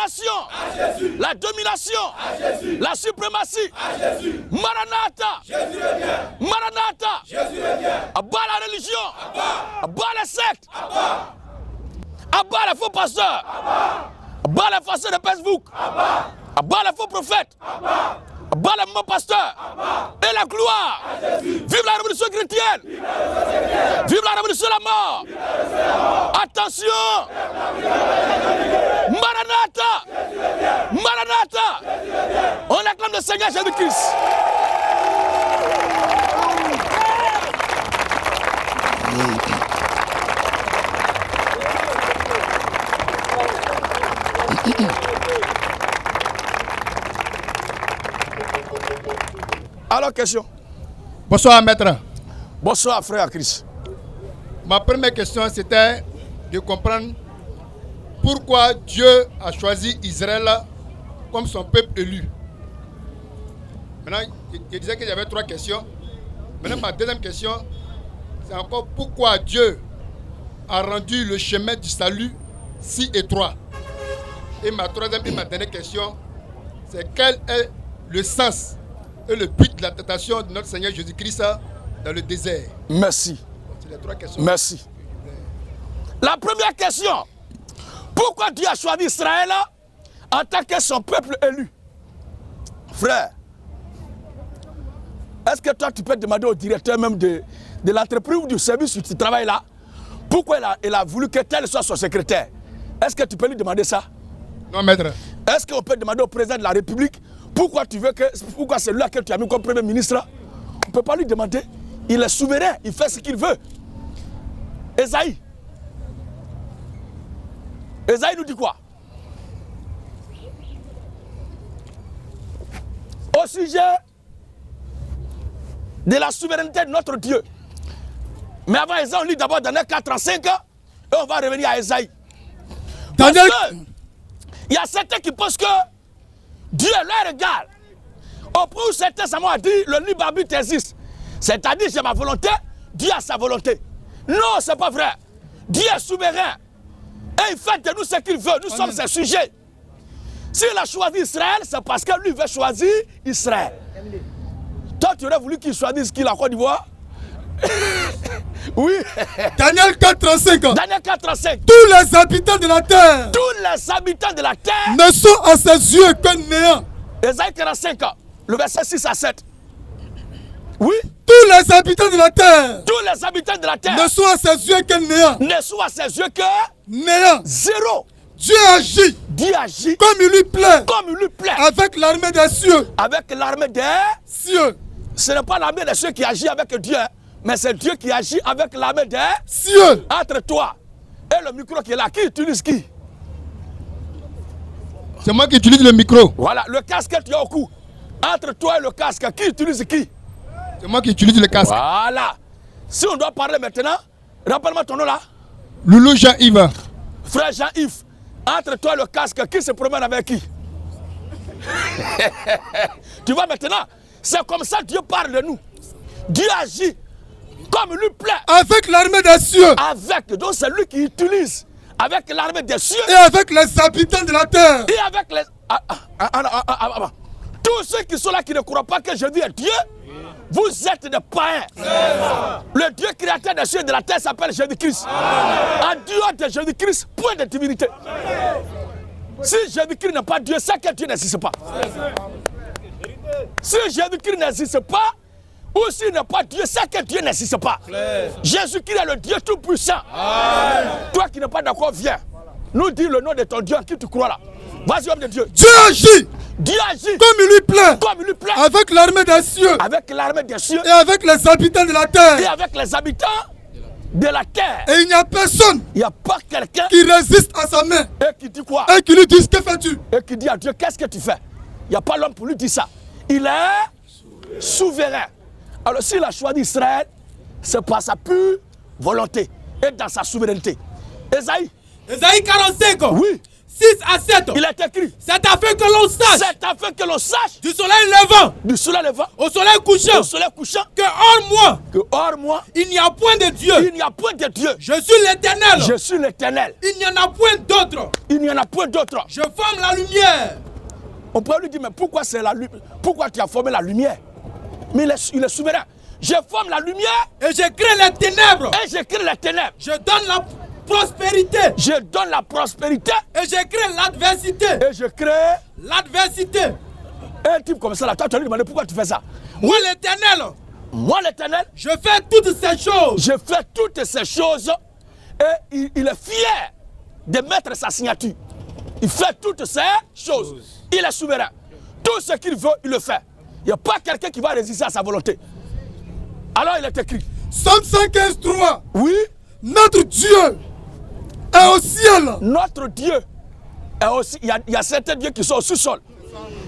l'élévation, la domination, la suprématie. Maranatha, Maranatha, abat la religion, abat les sectes, abat les faux pasteurs, abat les pasteurs de Facebook, abat les faux prophètes, abat les mauvais pasteurs, et la gloire. Vive la révolution chrétienne, vive la révolution de la mort. Attention, Maranatha, Maranatha, on acclame le Seigneur Jésus-Christ. Alors, question. Bonsoir, maître. Bonsoir, frère Christ. Ma première question, c'était de comprendre pourquoi Dieu a choisi Israël comme son peuple élu. Maintenant, je disais qu'il y avait 3 questions. Maintenant, ma deuxième question, c'est encore pourquoi Dieu a rendu le chemin du salut si étroit. Et ma troisième et ma dernière question, c'est quel est le sens et le but de la tentation de notre Seigneur Jésus-Christ dans le désert. Merci. C'est les 3 questions. Merci. La première question. Pourquoi Dieu a choisi Israël en tant que son peuple élu? Frère, est-ce que toi tu peux demander au directeur même de l'entreprise ou du service où tu travailles là, pourquoi il a voulu que tel soit son secrétaire? Est-ce que tu peux lui demander ça? Non, maître. Est-ce qu'on peut demander au président de la République pourquoi c'est lui que tu as mis comme premier ministre? On ne peut pas lui demander. Il est souverain, il fait ce qu'il veut. Esaïe nous dit quoi? Au sujet de la souveraineté de notre Dieu. Mais avant Esaïe, on lit d'abord Daniel 4:35 et on va revenir à Esaïe. Daniel... Il y a certains qui pensent que Dieu leur égal. Au point où certains savants ont dit le libre arbitre existe. C'est-à-dire j'ai ma volonté, Dieu a sa volonté. Non, c'est pas vrai. Dieu est souverain. Et il fait de nous ce qu'il veut. Nous sommes ses sujets. S'il a choisi Israël, c'est parce que lui veut choisir Israël. Toi, tu aurais voulu qu'il choisisse qui, la Côte d'Ivoire? Oui. Daniel 4:35. Daniel 4:35. Tous les habitants de la terre. Tous les habitants de la terre. Ne sont à ses yeux que néant. Esaïe 45, le verset 6 à 7. Oui. Tous les habitants de la terre. Tous les habitants de la terre. Ne sont à ses yeux que néant. Ne sont à ses yeux que néant. Zéro. Dieu agit. Dieu agit. Comme il lui plaît. Comme il lui plaît. Avec l'armée des cieux. Avec l'armée des cieux. Ce n'est pas l'armée des cieux qui agit avec Dieu, mais c'est Dieu qui agit avec l'armée des cieux. Entre toi et le micro qui est là, qui utilise qui? C'est moi qui utilise le micro. Voilà, le casque que tu as au cou. Entre toi et le casque, qui utilise qui? C'est moi qui utilise le casque. Voilà. Si on doit parler maintenant, rappelle-moi ton nom là. Loulou Jean-Yves. Frère Jean-Yves, entre toi et le casque, qui se promène avec qui? Tu vois maintenant, c'est comme ça que Dieu parle de nous. Dieu agit comme il lui plaît. Avec l'armée des cieux. Avec, donc c'est lui qui utilise. Avec l'armée des cieux. Et avec les habitants de la terre. Et avec les... tous ceux qui sont là qui ne croient pas que Jésus est Dieu, vous êtes des païens. Le Dieu créateur des cieux et de la terre s'appelle Jésus-Christ. En dehors de Jésus-Christ, point de divinité. Si Jésus-Christ n'est pas Dieu, c'est que Dieu n'existe pas. Si Jésus-Christ n'existe pas, ou s'il n'est pas Dieu, c'est que Dieu n'existe pas. Jésus-Christ est le Dieu tout-puissant. Toi qui n'es pas d'accord, viens. Nous dis le nom de ton Dieu en qui tu crois là. Vas-y, homme de Dieu. Dieu agit. Dieu agit. Comme il lui plaît. Comme il lui plaît. Avec l'armée des cieux. Avec l'armée des cieux. Et avec les habitants de la terre. Et avec les habitants de la terre. Et il n'y a personne. Il n'y a pas quelqu'un qui résiste à sa main. Et qui dit quoi? Et qui lui dit, que fais-tu? Et qui dit à Dieu, qu'est-ce que tu fais? Il n'y a pas l'homme pour lui dire ça. Il est souverain. Alors s'il a choisi Israël, c'est par sa pure volonté et dans sa souveraineté. Esaïe. Esaïe 45. Oui. 6 à 7. Il est écrit. C'est afin que l'on sache. C'est afin que l'on sache. Du soleil levant. Du soleil levant. Au soleil couchant. Au soleil couchant. Que hors moi. Que hors moi. Il n'y a point de Dieu. Il n'y a point de Dieu. Je suis l'Éternel. Je suis l'Éternel. Il n'y en a point d'autre. Il n'y en a point d'autre. Je forme la lumière. On peut lui dire, mais pourquoi c'est la lumière? Pourquoi tu as formé la lumière? Mais il est souverain. Je forme la lumière. Et je crée les ténèbres. Et je crée les ténèbres. Je donne la prospérité. Je donne la prospérité. Et je crée l'adversité. Et je crée l'adversité. Un type comme ça, là, toi, tu lui demandes pourquoi tu fais ça. Moi, l'Éternel. Moi, l'Éternel. Je fais toutes ces choses. Je fais toutes ces choses. Et il est fier de mettre sa signature. Il fait toutes ces choses. Il est souverain. Tout ce qu'il veut, il le fait. Il n'y a pas quelqu'un qui va résister à sa volonté. Alors il est écrit. Somme 115, 3. Oui. Notre Dieu est au ciel. Notre Dieu est aussi. Il y a certains dieux qui sont au sous-sol.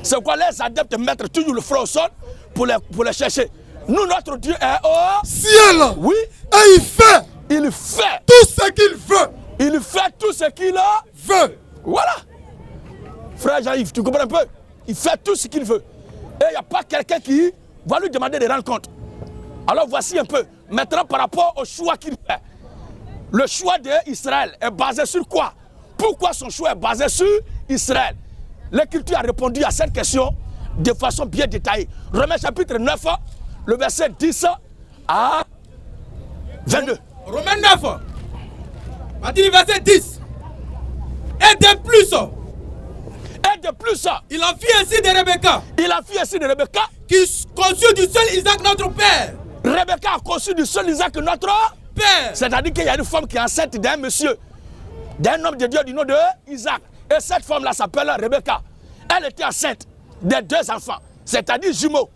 C'est quoi les adeptes mettre toujours le front au sol pour les chercher. Nous, notre Dieu est au ciel. Oui. Et il fait. Il fait tout ce qu'il veut. Il fait tout ce qu'il veut. Voilà. Frère Jean-Yves, tu comprends un peu? Il fait tout ce qu'il veut. Et il n'y a pas quelqu'un qui va lui demander de rendre compte. Alors voici un peu. Maintenant par rapport au choix qu'il fait. Le choix d'Israël est basé sur quoi? Pourquoi son choix est basé sur Israël? L'Écriture a répondu à cette question de façon bien détaillée. Romains chapitre 9, le verset 10 à 22. Romains 9, verset 10. Et de plus, il en fit ainsi de Rebecca. Il a fait ainsi de Rebecca. Qui conçut du seul Isaac notre père. Rebecca a conçu du seul Isaac notre père. C'est-à-dire qu'il y a une femme qui est enceinte d'un monsieur, d'un homme de Dieu du nom de Isaac. Et cette femme-là s'appelle Rebecca. Elle était enceinte de 2 enfants, c'est-à-dire jumeaux.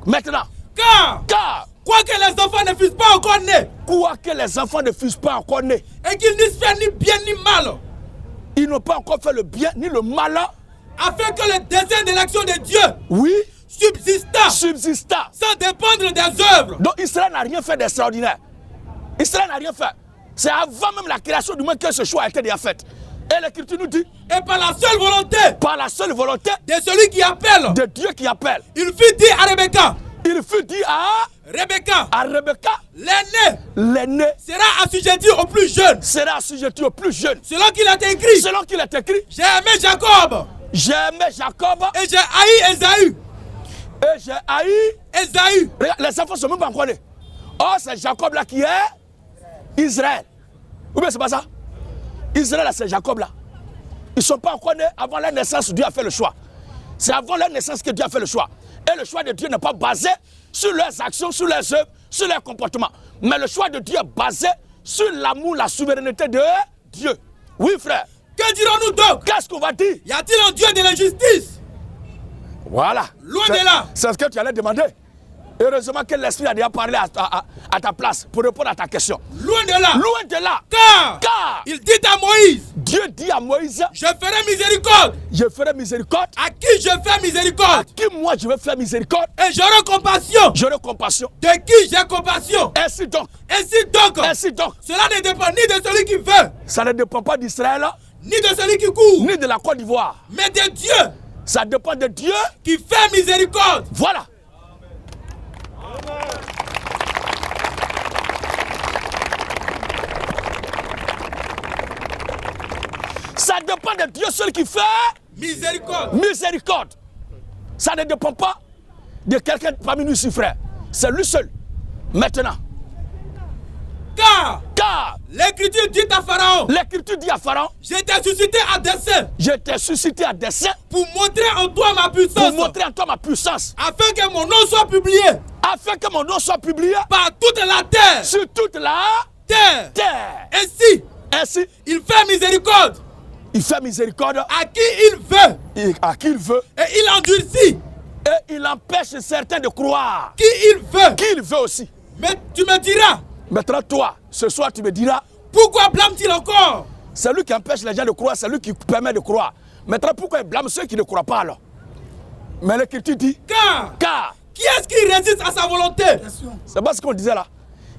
Maintenant, car quoique les enfants ne fussent pas encore nés. Quoique les enfants ne fussent pas encore nés. Et qu'ils n'eussent fait ni bien ni mal. Ils n'ont pas encore fait le bien ni le mal. Afin que le dessein de l'action de Dieu oui, subsista sans dépendre des œuvres. Donc Israël n'a rien fait d'extraordinaire. Israël n'a rien fait. C'est avant même la création du monde que ce choix a été déjà fait. Et l'Écriture nous dit. Et par la seule volonté. Par la seule volonté. De celui qui appelle. De Dieu qui appelle. Il fut dit à Rebecca. Il fut dit à Rebecca. À Rebecca. L'aîné sera assujetti au plus jeune. Sera assujetti au plus jeune. Selon qu'il est écrit. Selon qu'il est écrit. J'ai aimé Jacob. J'ai aimé Jacob. Et j'ai haï Esaü. Et j'ai haï Esaü. Les enfants sont même pas encore nés. Oh, c'est Jacob là qui est Israël. Ou bien c'est pas ça? Israël là, c'est Jacob là. Ils ne sont pas encore nés. Avant leur naissance, Dieu a fait le choix. C'est avant leur naissance que Dieu a fait le choix. Et le choix de Dieu n'est pas basé sur leurs actions, sur leurs œuvres, sur leurs comportements. Mais le choix de Dieu est basé sur l'amour, la souveraineté de Dieu. Oui, frère. Que dirons-nous donc? Qu'est-ce qu'on va dire? Y a-t-il un Dieu de la justice? Voilà. Loin de là. C'est ce que tu allais demander. Heureusement que l'Esprit a déjà parlé à ta place pour répondre à ta question. Loin de là. Loin de là. Car il dit à Moïse. Dieu dit à Moïse. Je ferai miséricorde. Je ferai miséricorde. À qui je fais miséricorde? À qui moi je vais faire miséricorde. Et j'aurai compassion. J'aurai compassion. De qui j'ai compassion. Ainsi donc. Ainsi donc. Ainsi donc. Cela ne dépend ni de celui qui veut. Ça ne dépend pas d'Israël. Ni de celui qui court. Ni de la Côte d'Ivoire. Mais de Dieu. Ça dépend de Dieu. Qui fait miséricorde. Voilà. Ça dépend de Dieu seul qui fait miséricorde. Miséricorde. Ça ne dépend pas de quelqu'un parmi nous ici, frère. C'est lui seul. Maintenant. Car l'Écriture dit à Pharaon. L'Écriture dit à Pharaon. Je t'ai suscité à dessein. Je t'ai suscité à dessein. Pour montrer en toi ma puissance. Pour montrer en toi ma puissance. Afin que mon nom soit publié. Afin que mon nom soit publié. Par toute la terre. Sur toute la terre. Ainsi. Il fait miséricorde. Il fait miséricorde. À qui il veut. À qui il veut. Et il endurcit. Et il empêche certains de croire. Qui il veut. Qui il veut aussi. Mais tu me diras. Maintenant toi, ce soir tu me diras. Pourquoi blâme-t-il encore? C'est lui qui empêche les gens de croire, c'est lui qui permet de croire. Maintenant pourquoi il blâme ceux qui ne croient pas alors? Mais l'Écriture dit. Car. Qui est-ce qui résiste à sa volonté? C'est pas ce qu'on disait là.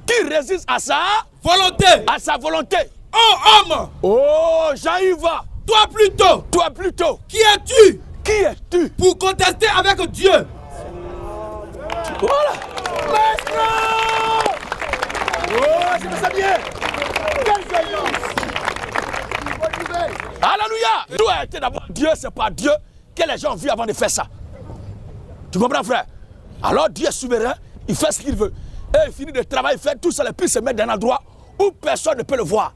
Qui résiste à sa volonté? À sa volonté. Oh homme! Oh Jean-Yves! Toi plutôt. Toi plutôt. Qui es-tu? Qui es-tu? Pour contester avec Dieu. Voilà. Maestro! Oh, je me sens bien. Alléluia. Nous a été d'abord Dieu, c'est pas Dieu que les gens vivent avant de faire ça. Tu comprends, frère? Alors Dieu est souverain, il fait ce qu'il veut. Et il finit de travailler, il fait tout ça, et puis il se met dans un endroit où personne ne peut le voir.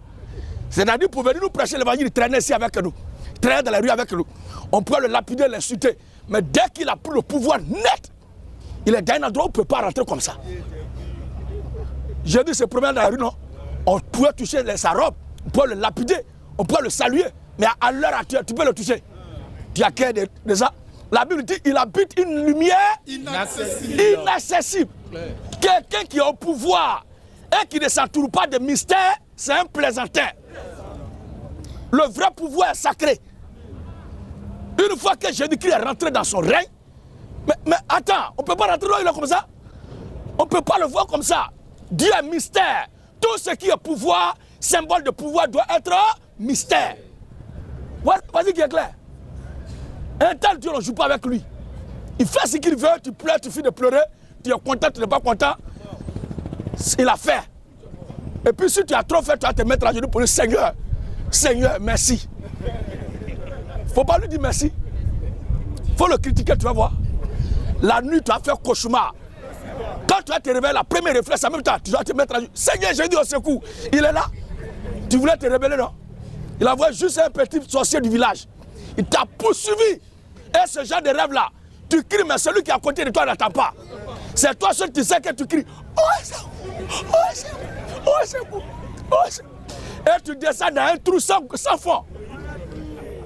C'est-à-dire pour venir nous prêcher l'évangile, il traînait ici avec nous. Il traînait dans la rue avec nous. On peut le lapider, l'insulter. Mais dès qu'il a pris le pouvoir net, il est dans un endroit où on ne peut pas rentrer comme ça. J'ai dit, se promener dans la rue, non? On pouvait toucher sa robe, on pouvait le lapider, on pouvait le saluer. Mais à l'heure actuelle, tu peux le toucher. Tu as qu'un de ça. La Bible dit il habite une lumière inaccessible. Quelqu'un qui est au pouvoir et qui ne s'entoure pas de mystère, c'est un plaisantin. Le vrai pouvoir est sacré. Une fois que Jésus-Christ est rentré dans son règne, mais attends, on ne peut pas rentrer là comme ça. On ne peut pas le voir comme ça. Dieu est mystère. Tout ce qui est pouvoir, symbole de pouvoir, doit être mystère. Vas-y qui est clair. Un tel Dieu, on ne joue pas avec lui. Il fait ce qu'il veut, tu pleures, tu finis de pleurer, tu es content, tu n'es pas content. Il a fait. Et puis si tu as trop fait, tu vas te mettre à genoux pour le Seigneur. Seigneur, merci. Il ne faut pas lui dire merci. Il faut le critiquer, tu vas voir. La nuit, tu vas faire cauchemar. Quand tu vas te réveiller, la première réflexe, en même temps, tu dois te mettre à genoux. Seigneur, j'ai dit au secours. Il est là. Tu voulais te révéler, non? Il a envoyé juste un petit sorcier du village. Il t'a poursuivi. Et ce genre de rêve-là, tu cries, mais celui qui est à côté de toi n'attend pas. C'est toi seul, tu sais que tu cries. Et tu descends dans un trou sans fond.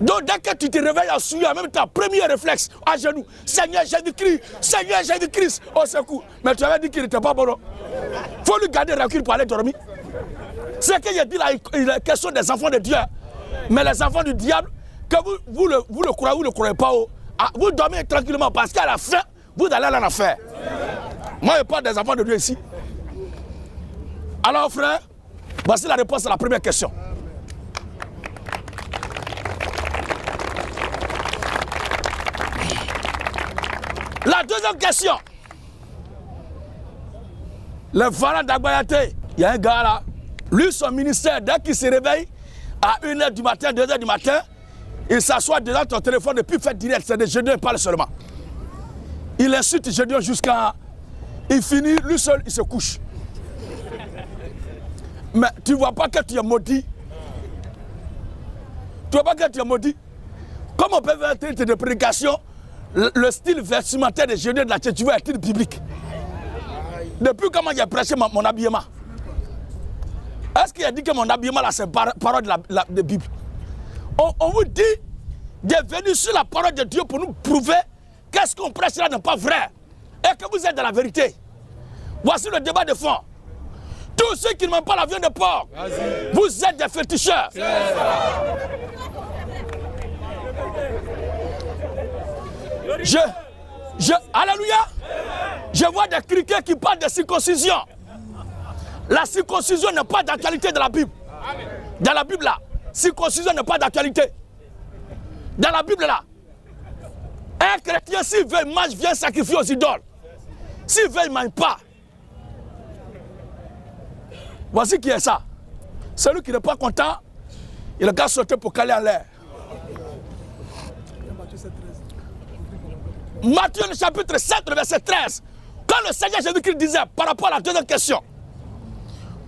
Donc dès que tu te réveilles en suivant, en même temps, premier réflexe, à genoux, Seigneur Jésus-Christ, au secours. Mais tu avais dit qu'il n'était pas bon. Il faut lui garder recul pour aller dormir. C'est que j'ai dit là, il est question des enfants de Dieu. Mais les enfants du diable, que vous le croyez ou vous ne le croyez pas, vous dormez tranquillement parce qu'à la fin, vous allez aller en enfer. Moi, je parle des enfants de Dieu ici. Alors, frère, voici la réponse à la première question. La deuxième question. Le Varan d'Agbayate, il y a un gars là, lui, son ministère, dès qu'il se réveille, à 1h du matin, 2h du matin, il s'assoit devant ton téléphone et puis il fait direct, c'est des Gédéons, il parle seulement. Il insulte Gédéon jusqu'à... Il finit, lui seul, il se couche. Mais tu ne vois pas que tu es maudit. Tu ne vois pas que tu es maudit. Comme on peut faire un titre de prédication, le style vestimentaire des Gédéons de la church, tu vois un titre biblique. Depuis comment j'ai prêché mon habillement? Est-ce qu'il a dit que mon habillement là c'est parole de la Bible? On vous dit de venir sur la parole de Dieu pour nous prouver qu'est-ce qu'on prêche là n'est pas vrai et que vous êtes dans la vérité. Voici le débat de fond. Tous ceux qui ne mangent pas la viande de porc, vous êtes des féticheurs. Alléluia. Je vois des criquets qui parlent de circoncision. La circoncision n'est pas d'actualité dans la Bible. Dans la Bible là, circoncision n'est pas d'actualité. Dans la Bible là, un chrétien s'il veut il mange, vient sacrifier aux idoles. S'il veut il ne mange pas. Voici qui est ça. Celui qui n'est pas content, il a qu'à sauter pour caler en l'air. Matthieu le chapitre 7, le verset 13. Quand le Seigneur Jésus-Christ disait par rapport à la deuxième question,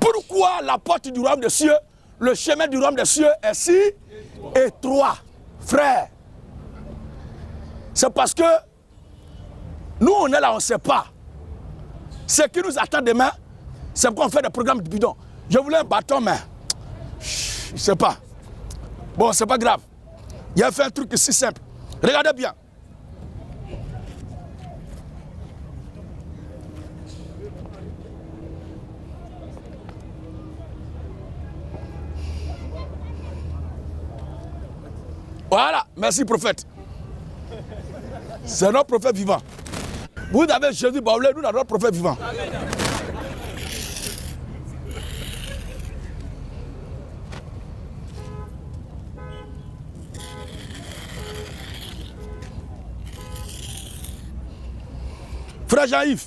pourquoi la porte du royaume des cieux, le chemin du royaume des cieux est si étroit, frère? C'est parce que nous on est là, on ne sait pas. Ce qui nous attend demain, c'est qu'on fait des programmes de bidon. Je voulais un bâton, mais je ne sais pas. Bon, c'est pas grave. Il a fait un truc si simple. Regardez bien. Voilà, merci prophète. C'est notre prophète vivant. Vous avez Jésus, nous avons notre prophète vivant. Frère Jean-Yves,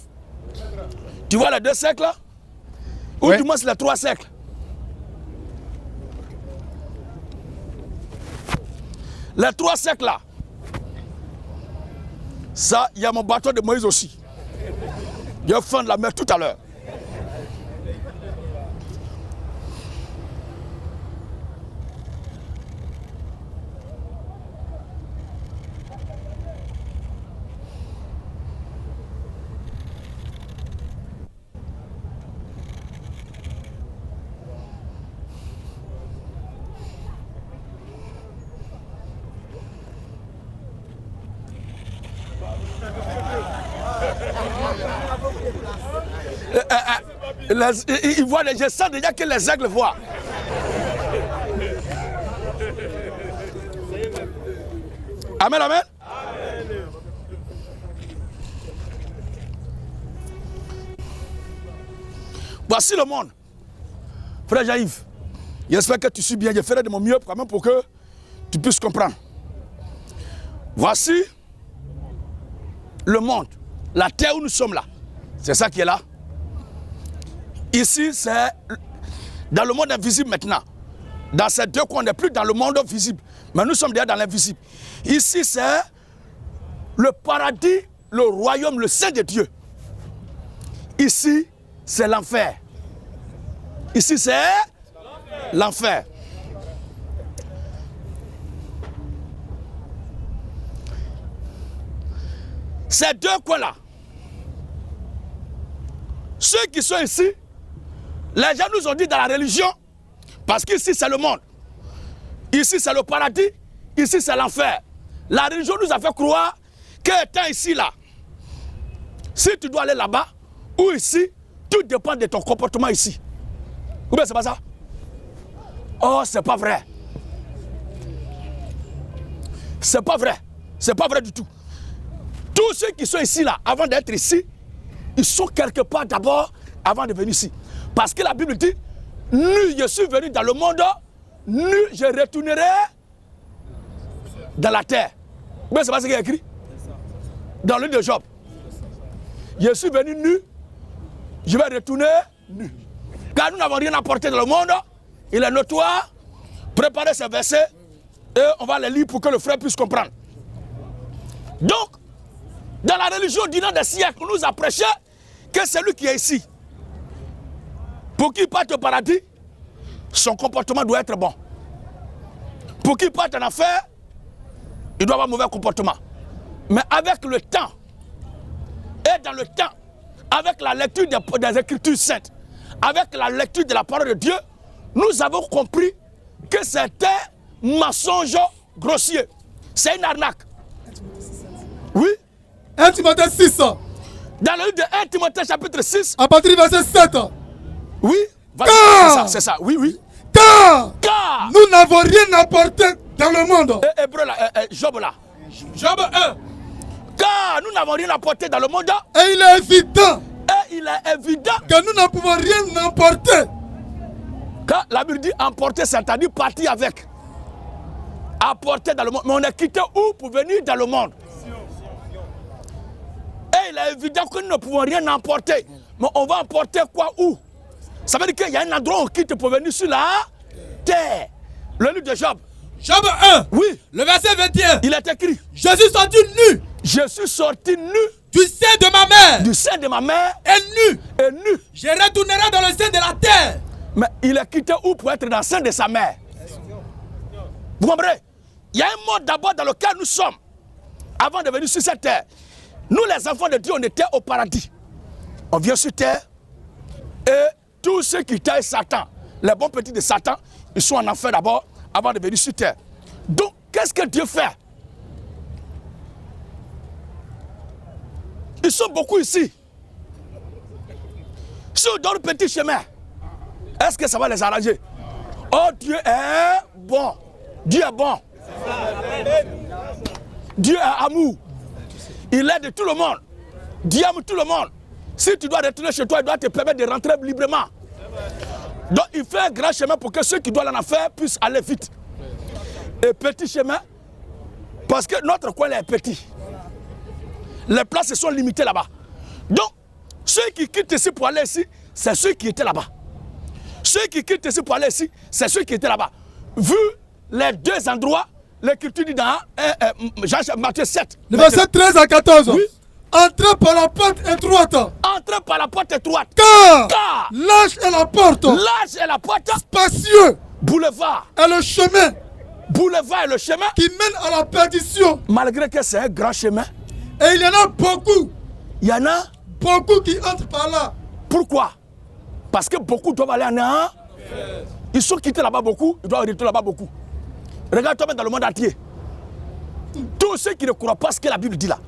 tu vois les 2 cercles là? Ou du moins les 3 cercles? Les 3 cercles là. Ça, il y a mon bâton de Moïse aussi. Il y a fin de la mer tout à l'heure. Il voit, je sens déjà que les aigles voient. Amen, amen. Voici le monde. Frère Jean-Yves, j'espère que tu suis bien. Je ferai de mon mieux quand même pour que tu puisses comprendre. Voici le monde, la terre où nous sommes là. C'est ça qui est là. Ici, c'est dans le monde invisible maintenant. Dans ces 2 coins, on n'est plus dans le monde visible. Mais nous sommes déjà dans l'invisible. Ici, c'est le paradis, le royaume, le sein de Dieu. Ici, c'est l'enfer. Ici, c'est l'enfer. Ces 2 coins-là, ceux qui sont ici, les gens nous ont dit dans la religion, parce qu'ici c'est le monde, ici c'est le paradis, ici c'est l'enfer. La religion nous a fait croire qu'étant ici là, si tu dois aller là-bas ou ici, tout dépend de ton comportement ici. Ou bien c'est pas ça? Oh, c'est pas vrai. C'est pas vrai. C'est pas vrai du tout. Tous ceux qui sont ici là, avant d'être ici, ils sont quelque part d'abord avant de venir ici. Parce que la Bible dit, nu je suis venu dans le monde, nu je retournerai dans la terre. Mais c'est pas ce qu'il y a écrit dans le livre de Job. Je suis venu nu, je vais retourner nu. Car nous n'avons rien apporté dans le monde, il est notoire. Préparez ces versets et on va les lire pour que le frère puisse comprendre. Donc, dans la religion du nom des siècles, on nous a prêché que celui qui est ici, pour qu'il parte au paradis, son comportement doit être bon. Pour qu'il parte en enfer, il doit avoir un mauvais comportement. Mais avec le temps, et dans le temps, avec la lecture des Écritures saintes, avec la lecture de la parole de Dieu, nous avons compris que c'était un mensonge grossier. C'est une arnaque. Oui. 1 Timothée 6. Dans le livre de 1 Timothée chapitre 6. À partir du verset 7. Oui. C'est ça. Oui, oui. Car nous n'avons rien apporté dans le monde. Hébreu là, Job là. Job 1. Car nous n'avons rien apporté dans le monde. Et il est évident. Et il est évident que nous ne pouvons rien emporter. Quand la Bible dit emporter, c'est-à-dire partir avec. Apporter dans le monde. Mais on est quitté où pour venir dans le monde? Et il est évident que nous ne pouvons rien emporter. Mais on va emporter quoi où? Ça veut dire qu'il y a un endroit où on quitte pour venir sur la terre. Le livre de Job. Job 1. Oui. Le verset 21. Il est écrit. Je suis sorti nu. Je suis sorti nu. Du sein de ma mère. Du sein de ma mère. Et nu. Et nu. Je retournerai dans le sein de la terre. Mais il est quitté où pour être dans le sein de sa mère? Vous comprenez? Il y a un monde d'abord dans lequel nous sommes. Avant de venir sur cette terre. Nous les enfants de Dieu, on était au paradis. On vient sur terre. Et tous ceux qui taillent Satan, les bons petits de Satan, ils sont en enfer d'abord avant de venir sur terre. Donc, qu'est-ce que Dieu fait? Ils sont beaucoup ici. Si on donne le petit chemin, est-ce que ça va les arranger? Oh, Dieu est bon. Dieu est bon. Dieu est amour. Il aide tout le monde. Dieu aime tout le monde. Si tu dois retourner chez toi, il doit te permettre de rentrer librement. Donc il fait un grand chemin pour que ceux qui doivent en faire puissent aller vite. Et petit chemin, parce que notre coin est petit. Les places sont limitées là-bas. Donc, ceux qui quittent ici pour aller ici, c'est ceux qui étaient là-bas. Ceux qui quittent ici pour aller ici, c'est ceux qui étaient là-bas. Vu les deux endroits, l'écriture dit dans Matthieu 7. Le verset 13 à 14. Oui. Entrez par la porte étroite. Entrez par la porte étroite. Car large est la porte. Large est la porte. Spacieux Boulevard. est le chemin Boulevard est le chemin. qui mène à la perdition. Malgré que c'est un grand chemin, Et il y en a beaucoup. il y en a. Beaucoup qui entrent par là. Pourquoi? Parce que beaucoup doivent aller en un. Ils sont quittés là-bas beaucoup, ils doivent retourner là-bas beaucoup. Regarde-toi dans le monde entier. Tous ceux qui ne croient pas ce que la Bible dit là.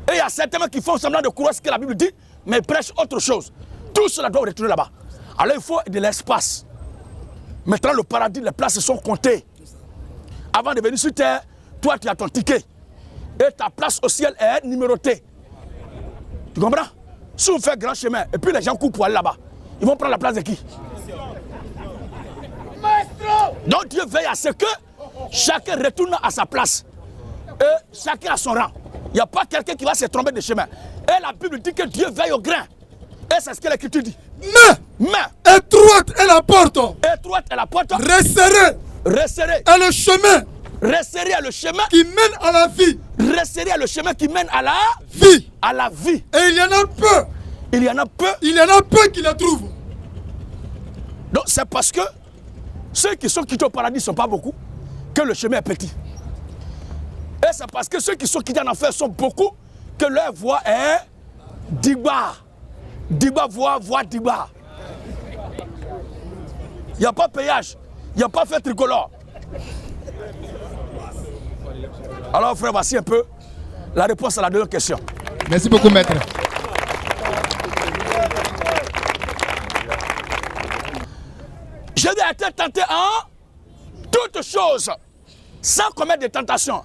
Et il y a certains qui font semblant de croire ce que la Bible dit, mais ils prêchent autre chose. Tous ceux-là doivent retourner là-bas. Alors il faut de l'espace. Maintenant le paradis, les places sont comptées. Avant de venir sur terre, toi tu as ton ticket. Et ta place au ciel est numérotée. Tu comprends? Si on fait grand chemin et puis les gens courent pour aller là-bas, ils vont prendre la place de qui? Donc Dieu veille à ce que chacun retourne à sa place. Et chacun à son rang. Il n'y a pas quelqu'un qui va se tromper de chemin. Et la Bible dit que Dieu veille au grain. Et c'est ce que l'Écriture dit. Mais étroite est la porte. Étroite est la porte. Resserrée est le chemin. Resserré est le chemin qui mène à la vie. Resserré est le chemin qui mène à la vie. À la vie. Et il y en a peu. Il y en a peu. Il y en a peu qui la trouvent. Donc c'est parce que ceux qui sont quittés au paradis ne sont pas beaucoup que le chemin est petit. Et c'est parce que ceux qui sont quittés en enfer sont beaucoup que leur voie est Digba. Digba voie Digba. Il n'y a pas péage. Il n'y a pas fait tricolore. Alors frère, voici un peu la réponse à la deuxième question. Merci beaucoup, maître. Je vais être tenté en toutes choses, sans commettre de tentations,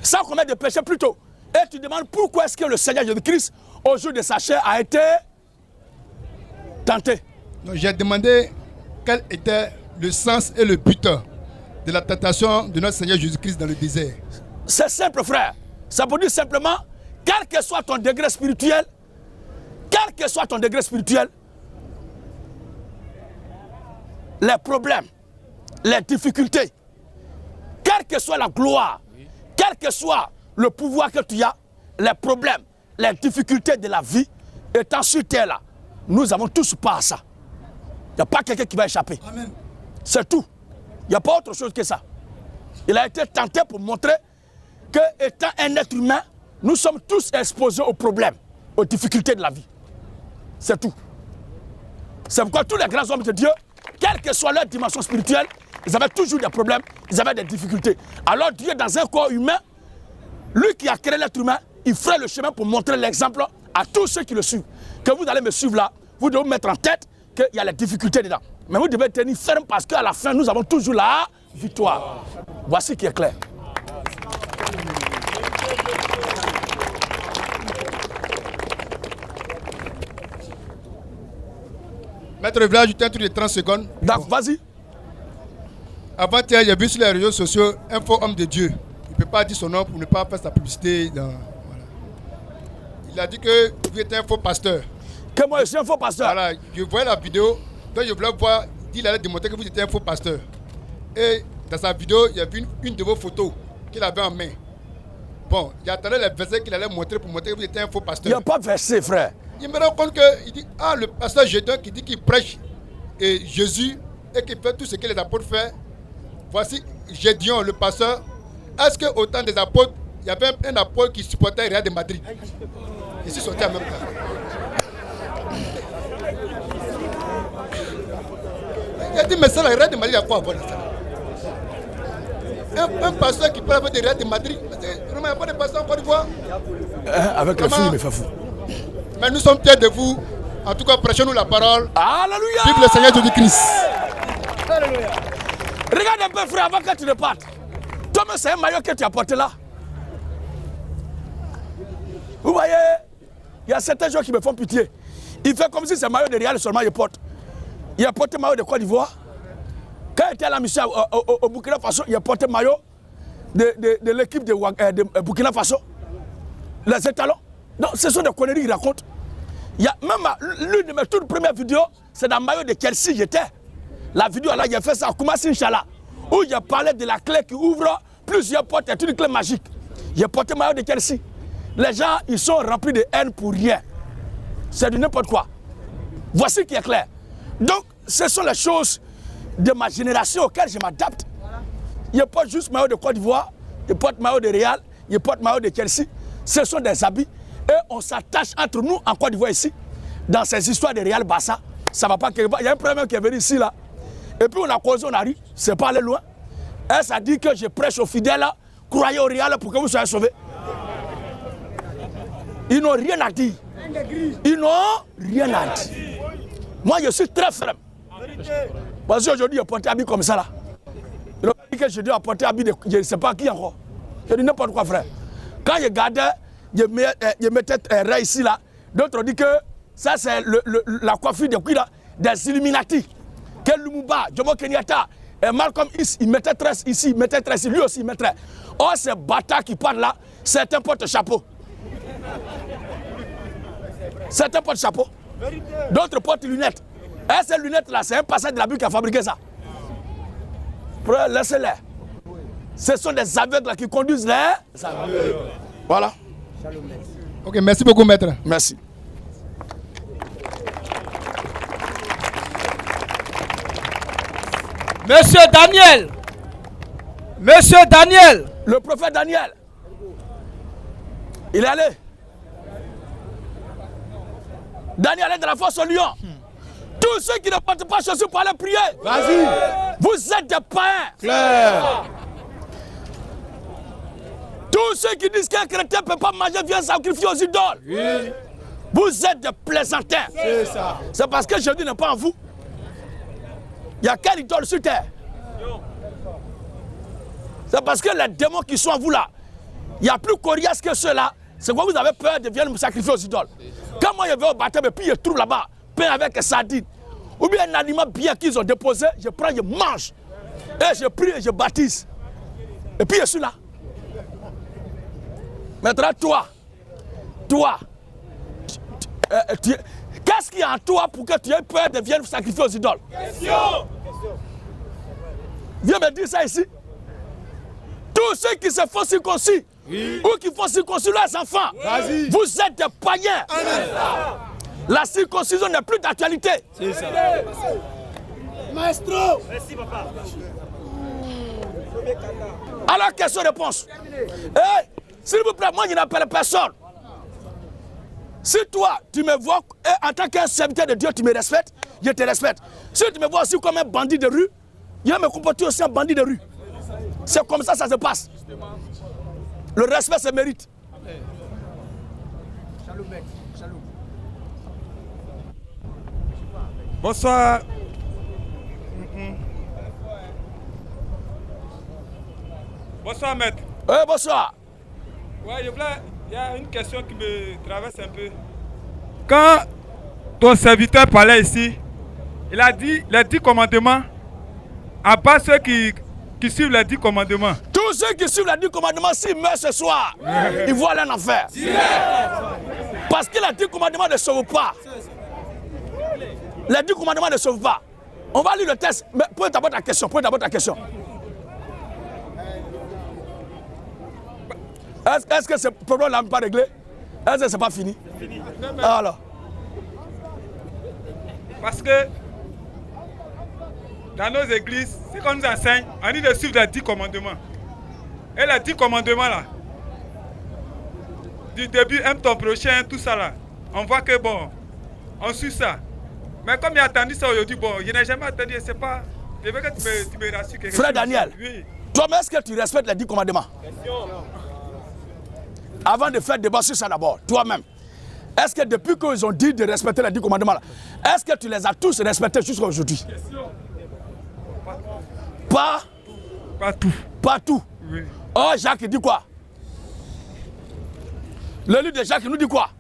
sans commettre de péché plutôt. Et tu demandes pourquoi est-ce que le Seigneur Jésus-Christ, au jour de sa chair, a été tenté. J'ai demandé quel était le sens et le but de la tentation de notre Seigneur Jésus-Christ dans le désert. C'est simple, frère. Ça veut dire simplement, quel que soit ton degré spirituel, les problèmes, les difficultés, quelle que soit la gloire, quel que soit le pouvoir que tu as, les problèmes, les difficultés de la vie, étant sur terre là, nous avons tous pas à ça. Il n'y a pas quelqu'un qui va échapper. C'est tout. Il n'y a pas autre chose que ça. Il a été tenté pour montrer que, étant un être humain, nous sommes tous exposés aux problèmes, aux difficultés de la vie. C'est tout. C'est pourquoi tous les grands hommes de Dieu, quelle que soit leur dimension spirituelle, ils avaient toujours des problèmes, ils avaient des difficultés. Alors Dieu, dans un corps humain, lui qui a créé l'être humain, il ferait le chemin pour montrer l'exemple à tous ceux qui le suivent. Que vous allez me suivre là, vous devez vous mettre en tête qu'il y a les difficultés dedans. Mais vous devez tenir ferme parce qu'à la fin, nous avons toujours la victoire. Voici qui est clair. Maître, je voulais ajouter un truc de 30 secondes. Donc, vas-y. Avant-hier, j'ai vu sur les réseaux sociaux un faux homme de Dieu. Il ne peut pas dire son nom pour ne pas faire sa publicité. Voilà. Il a dit que vous êtes un faux pasteur. Que moi, je suis un faux pasteur. Voilà, je voyais la vidéo. Donc, je voulais voir. Il allait démontrer que vous étiez un faux pasteur. Et dans sa vidéo, il y avait une de vos photos qu'il avait en main. Bon, il attendait les versets qu'il allait montrer pour montrer que vous étiez un faux pasteur. Il n'y a pas de verset, frère. Il me rend compte qu'il dit, ah, le pasteur Gédéon qui dit qu'il prêche et Jésus et qu'il fait tout ce que les apôtres font. Voici Gédéon, le pasteur. Est-ce qu'au temps des apôtres, il y avait un apôtre qui supportait Real de Madrid? Ils se sortaient en même temps. Il a dit, mais ça, le Real de Madrid, il y a quoi à voir ça? Un pasteur qui parle avec le Real de Madrid, il n'y a pas de pasteur en Côte d'Ivoire. Avec le film, il me fait fou. Mais nous sommes fiers de vous. En tout cas, prêchez-nous la parole. Alléluia. Vive le Seigneur Jésus-Christ. Alléluia. Regarde un peu, frère, avant que tu ne partes. Toi-même, c'est un maillot que tu as porté là. Vous voyez, il y a certains gens qui me font pitié. Il fait comme si c'est un maillot de Real seulement il porte. Il a porté maillot de Côte d'Ivoire. Quand il était à la mission au Burkina Faso, il a porté maillot de l'équipe de Burkina Faso. Les étalons. Non, ce sont des conneries qu'il raconte. Il y a même l'une de mes toutes premières vidéos, c'est dans le maillot de Chelsea, j'étais. La vidéo là, j'ai fait ça à Koumassi Inch'Allah, où j'ai parlé de la clé qui ouvre plusieurs portes, c'est une clé magique. J'ai porté le maillot de Chelsea. Les gens, ils sont remplis de haine pour rien. C'est du n'importe quoi. Voici ce qui est clair. Donc, ce sont les choses de ma génération auxquelles je m'adapte. Je porte juste maillot de Côte d'Ivoire, je porte maillot de Real, je porte maillot de Chelsea. Ce sont des habits et on s'attache entre nous en Côte d'Ivoire ici. Dans ces histoires de Real Barça, ça va pas quelque part. Il y a un problème qui est venu ici là. Et puis on a causé, on a ri, c'est pas aller loin. Et ça dit que je prêche aux fidèles là, croyez au Real pour que vous soyez sauvés. Ils n'ont rien à dire. Ils n'ont rien à dire. Moi je suis très ferme. Parce qu'aujourd'hui, il porté habit comme ça là. Il a dit que je dois porter habit de je ne sais pas qui encore. Je dis n'importe quoi, frère. Quand je gardais, je mettais un ici là. D'autres ont dit que ça c'est la coiffure des Illuminati. Que Lumumba, Jomo Kenyatta, et Malcolm X, il mettait tresse ici, il mettait tresse ici, lui aussi il mettrait. Oh, ces bâtards qui parlent là, certains portent chapeau. Certains portent chapeau. D'autres portent lunettes. Et ces lunettes là, c'est un passage de la Bible qui a fabriqué ça. Laissez-les. Ce sont des aveugles là qui conduisent les aveugles. Voilà. Ok, merci beaucoup, maître. Merci. Monsieur Daniel. Monsieur Daniel. Le prophète Daniel. Il est allé. Daniel est de la force au lion. Tous ceux qui ne portent pas chaussures pour aller prier. Vas-y. Vous êtes des païens. Claire. Tous ceux qui disent qu'un chrétien ne peut pas manger viande sacrifiée aux idoles. Oui. Vous êtes des plaisantins. C'est ça. C'est parce que Jésus n'est pas en vous. Il y a quelle idole sur terre? C'est parce que les démons qui sont en vous là, il y a plus coriace que ceux-là. C'est quoi vous avez peur de venir me sacrifier aux idoles? Quand moi je vais au baptême et puis je trouve là-bas, pain avec sardines, ou bien un aliment bien qu'ils ont déposé, je prends, je mange. Et je prie et je baptise. Et puis je suis là. Maintenant toi, qu'est-ce qu'il y a en toi pour que tu aies peur de venir sacrifier aux idoles? Question. Viens me dire ça ici. Tous ceux qui se font circoncis, oui, ou qui font circoncis leurs enfants, oui, vous êtes des païens. La circoncision n'est plus d'actualité. C'est ça. Maestro. Merci papa. Alors question-réponse. Hey, s'il vous plaît, moi je n'appelle personne. Si toi, tu me vois en tant qu'un serviteur de Dieu, tu me respectes, je te respecte. Si tu me vois aussi comme un bandit de rue, je vais me comporter aussi un bandit de rue. C'est comme ça se passe. Le respect se mérite. Bonsoir. Bonsoir, maître. Oui, bonsoir. Ouais, il y a une question qui me traverse un peu. Quand ton serviteur parlait ici, il a dit les 10 commandements, à part ceux qui suivent les 10 commandements. Tous ceux qui suivent les 10 commandements, s'ils meurent ce soir, ils vont aller en enfer. Parce que les 10 commandements ne sauvent pas. Les 10 commandements ne sauvent pas. On va lire le texte. Mais pose d'abord ta question. Est-ce que ce problème-là n'est pas réglé? Est-ce que ce n'est pas fini? Alors. Parce que dans nos églises, ce qu'on nous enseigne, on dit de suivre les 10 commandements. Et les 10 commandements là, du début, aime ton prochain, tout ça là, on voit que bon, on suit ça. Mais comme il a attendu ça aujourd'hui, bon, je n'ai jamais attendu, c'est pas. Je veux que tu me rassures quelque chose. Frère Daniel, oui. Toi-même, est-ce que tu respectes les 10 commandements? Avant de faire débat sur ça d'abord, toi-même, est-ce que depuis qu'ils ont dit de respecter les 10 commandements là, est-ce que tu les as tous respectés jusqu'à aujourd'hui? Pas tout. Pas tout. Oui. Oh, Jacques dit quoi? Le livre de Jacques nous dit quoi?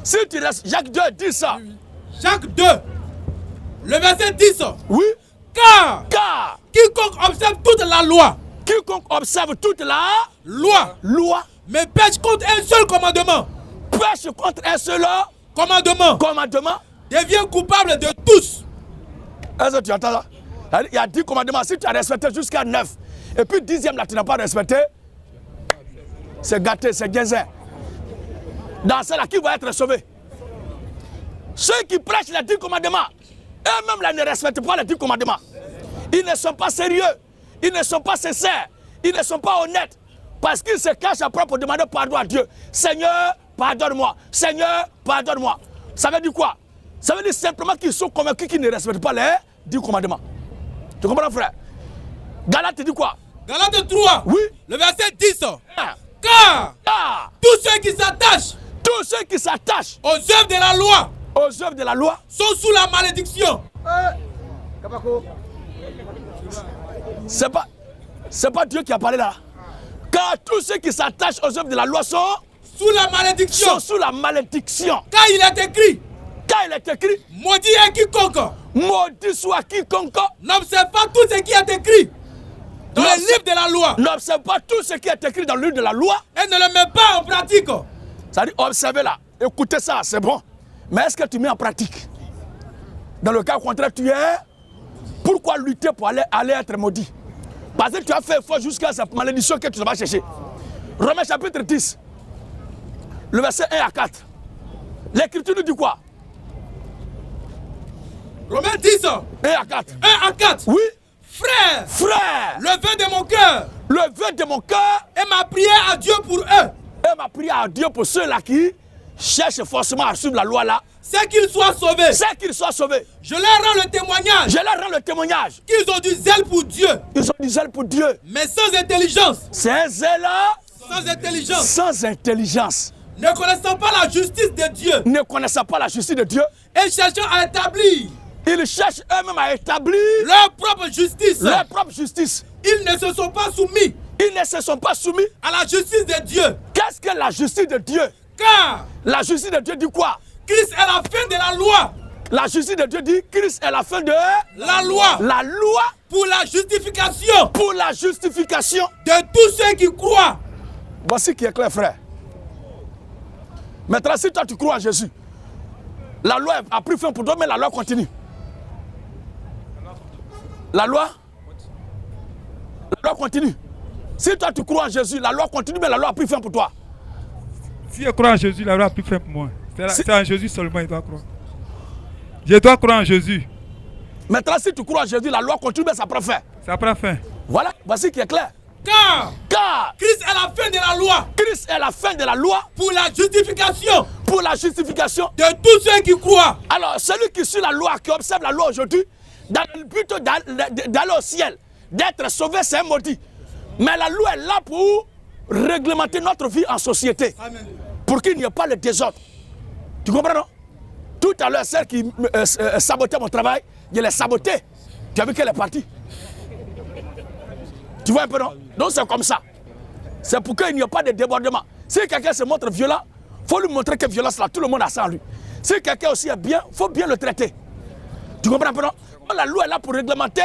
Si tu restes, Jacques 2 dit ça. Jacques 2, le verset 10. Oui. Car quiconque observe toute la loi Quiconque observe toute la loi, mais pêche contre un seul commandement, commandement, devient coupable de tous. Est-ce que tu entends ça? Il y a 10 commandements. Si tu as respecté jusqu'à 9, et puis 10e là, tu n'as pas respecté, c'est gâté, c'est gaisin. Dans cela, qui va être sauvé? Ceux qui prêchent les 10 commandements, eux-mêmes là ne respectent pas les 10 commandements. Ils ne sont pas sérieux, ils ne sont pas sincères, ils ne sont pas honnêtes. Parce qu'ils se cachent après pour demander pardon à Dieu. Seigneur, pardonne-moi. Seigneur, pardonne-moi. Ça veut dire quoi? Ça veut dire simplement qu'ils sont convaincus qu'ils ne respectent pas les 10 commandements. Tu comprends, frère? Galate dit quoi? Galate 3, oui. Le verset 10. Ah. Car tous ceux qui s'attachent aux œuvres de la loi, sont sous la malédiction. C'est pas Dieu qui a parlé là. Car tous ceux qui s'attachent aux œuvres de la loi sont sous la malédiction. Car il est écrit. Maudit est quiconque. Maudit soit quiconque. N'observe pas tout ce qui est écrit dans le livre de la loi. N'observe pas tout ce qui est écrit dans le livre de la loi. Et ne le met pas en pratique. Ça dit observez là. Écoutez ça, c'est bon. Mais est-ce que tu mets en pratique? Dans le cas contraire, tu es. Pourquoi lutter pour aller être maudit? Parce que tu as fait effort jusqu'à cette malédiction que tu vas chercher. Romains chapitre 10, le verset 1 à 4. L'écriture nous dit quoi? Romains 10, 1 à 4. 1 à 4. Oui. Frère, le vœu de mon cœur est ma prière à Dieu pour eux. Et ma prière à Dieu pour ceux-là qui cherchent forcément à suivre la loi là. C'est qu'ils soient sauvés. Je leur rends le témoignage. Qu'ils ont du zèle pour Dieu. Mais sans intelligence. C'est un zèle. Sans intelligence. Ne connaissant pas la justice de Dieu. Et cherchant à établir. Ils cherchent eux-mêmes à établir leur propre justice. Ils ne se sont pas soumis. À la justice de Dieu. Qu'est-ce que la justice de Dieu? Car la justice de Dieu dit quoi? Christ est la fin de la loi. La justice de Dieu dit Christ est la fin de la loi. La loi pour la justification. De tous ceux qui croient. Voici qui est clair, frère. Maintenant, si toi tu crois en Jésus, la loi a pris fin pour toi, mais la loi continue. La loi continue. Si toi tu crois en Jésus, la loi continue, mais la loi a pris fin pour toi. Si je crois en Jésus, la loi a pris fin pour moi. C'est en Jésus seulement il doit croire. Je dois croire en Jésus. Maintenant, si tu crois en Jésus, la loi continue, mais ça prend fin. Ça prend fin. Voilà, voici qui est clair. Car Christ est la fin de la loi. Christ est la fin de la loi. Pour la justification. De tous ceux qui croient. Alors, celui qui suit la loi, qui observe la loi aujourd'hui, dans le but d'aller au ciel, d'être sauvé, c'est un maudit. Mais la loi est là pour réglementer notre vie en société. Amen. Pour qu'il n'y ait pas le désordre. Tu comprends, non? Tout à l'heure, celle qui sabotait mon travail, je l'ai sabotée. Tu as vu qu'elle est partie? Tu vois un peu, non? Donc c'est comme ça. C'est pour qu'il n'y ait pas de débordement. Si quelqu'un se montre violent, il faut lui montrer que violence là, tout le monde a ça en lui. Si quelqu'un aussi est bien, il faut bien le traiter. Tu comprends un peu, non? La loi est là pour réglementer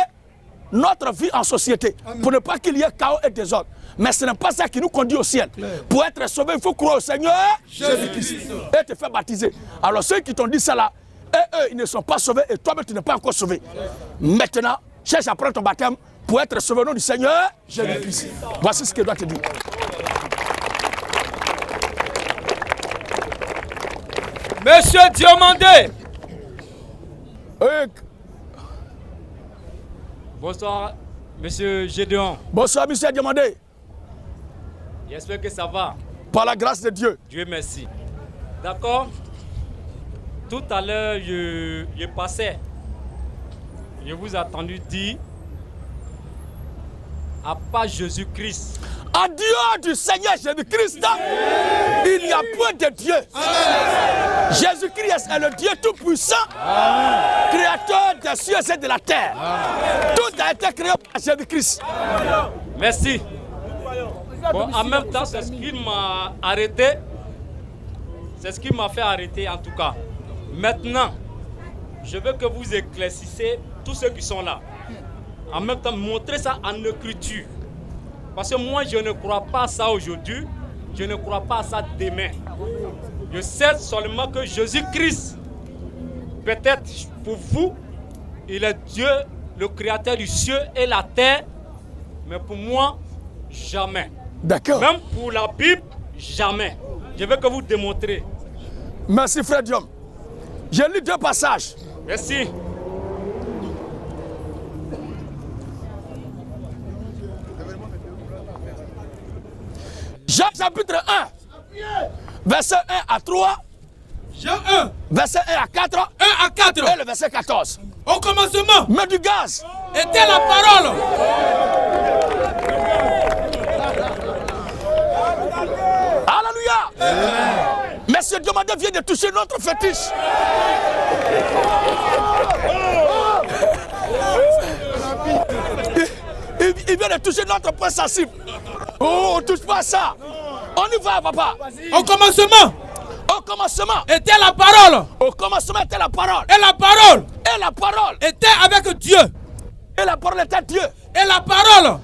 notre vie en société. Amen. Pour ne pas qu'il y ait chaos et désordre. Mais ce n'est pas ça qui nous conduit au ciel. Claire. Pour être sauvé, il faut croire au Seigneur Jésus-Christ et te faire baptiser. Alors ceux qui t'ont dit ça là, eux, ils ne sont pas sauvés et toi-même tu n'es pas encore sauvé. Maintenant, cherche à prendre ton baptême pour être sauvé au nom du Seigneur Jésus-Christ. Voici ce qu'il doit te dire. Monsieur Diomandé. Bonsoir, monsieur Gédéon. Bonsoir, monsieur Diomandé. J'espère que ça va. Par la grâce de Dieu. Dieu merci. D'accord. Tout à l'heure, je passais. Je vous ai entendu dire, à part Jésus-Christ. En dehors du Seigneur Jésus-Christ, il n'y a point de Dieu. Amen. Jésus-Christ est le Dieu tout-puissant, créateur des cieux et de la terre. Amen. Tout a été créé par Jésus-Christ. Merci. Bon, en même temps, c'est ce qui m'a arrêté. C'est ce qui m'a fait arrêter en tout cas. Maintenant, je veux que vous éclaircissiez tous ceux qui sont là. En même temps, montrez ça en écriture. Parce que moi, je ne crois pas à ça aujourd'hui. Je ne crois pas à ça demain. Je sais seulement que Jésus-Christ, peut-être pour vous, il est Dieu, le créateur du ciel et la terre. Mais pour moi, jamais. D'accord. Même pour la Bible, jamais. Je veux que vous démontrez. Merci, frère Diom. J'ai lu 2 passages. Merci. Jean chapitre 1, verset 1 à 3. Jean 1, verset 1 à 4. 1 à 4. Et le verset 14. Au commencement, mets du gaz. Était la parole. Alléluia. Monsieur Diomandé vient de toucher notre fétiche. Il vient de toucher notre point sensible. Oh, on ne touche pas à ça. On y va, papa. Au commencement. Au commencement. Était la parole. Au commencement était la parole. Et la parole. Et la parole. Était avec Dieu. Et la parole était Dieu. Et la parole.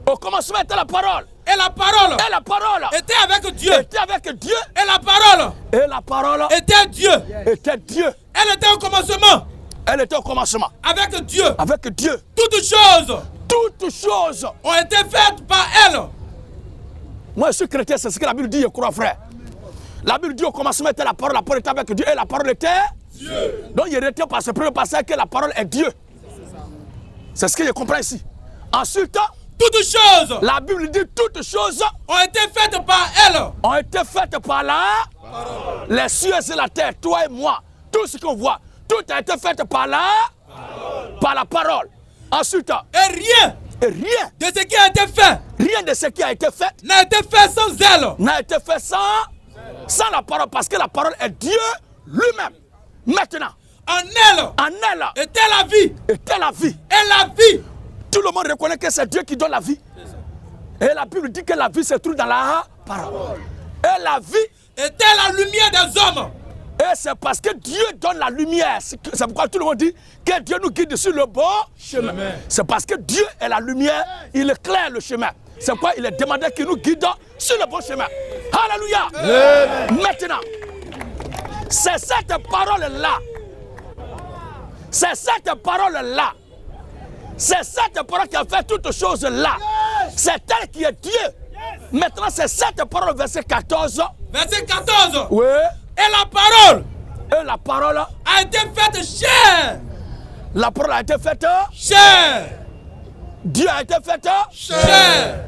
Au commencement était la parole. Et la parole. Et la parole. Était avec Dieu. Était avec Dieu. Et la parole. Et la parole. Était Dieu. Était Dieu. Elle était au commencement. Elle était au commencement. Avec Dieu. Avec Dieu. Toutes choses. Toutes choses ont été faites par elle. Moi je suis chrétien, c'est ce que la Bible dit, je crois, frère. La Bible dit au commencement était la parole était avec Dieu et la parole était Dieu. Donc il retient par ce premier passage que la parole est Dieu. C'est ce que je comprends ici. Ensuite, toutes choses. La Bible dit toutes choses ont été faites par elle. Ont été faites par la parole. Les cieux et la terre, toi et moi, tout ce qu'on voit, tout a été fait par la parole. Par la parole. Ensuite, et rien de ce qui a été fait, rien de ce qui a été fait n'a été fait sans elle. N'a été fait sans la parole, parce que la parole est Dieu lui-même. Maintenant, en elle était la vie. Était la vie. Et la vie. Tout le monde reconnaît que c'est Dieu qui donne la vie. Et la Bible dit que la vie se trouve dans la parole. Et la vie était la lumière des hommes. Et c'est parce que Dieu donne la lumière. C'est pourquoi tout le monde dit que Dieu nous guide sur le bon chemin. C'est parce que Dieu est la lumière, il éclaire le chemin. C'est pourquoi il est demandé qu'il nous guide sur le bon chemin. Alléluia. Maintenant, c'est cette parole-là. C'est cette parole-là. C'est cette parole qui a fait toutes choses là. C'est elle qui est Dieu. Maintenant, c'est cette parole, verset 14. Verset 14. Oui. Et la parole a été faite chair. La parole a été faite chair. Dieu a été fait chair.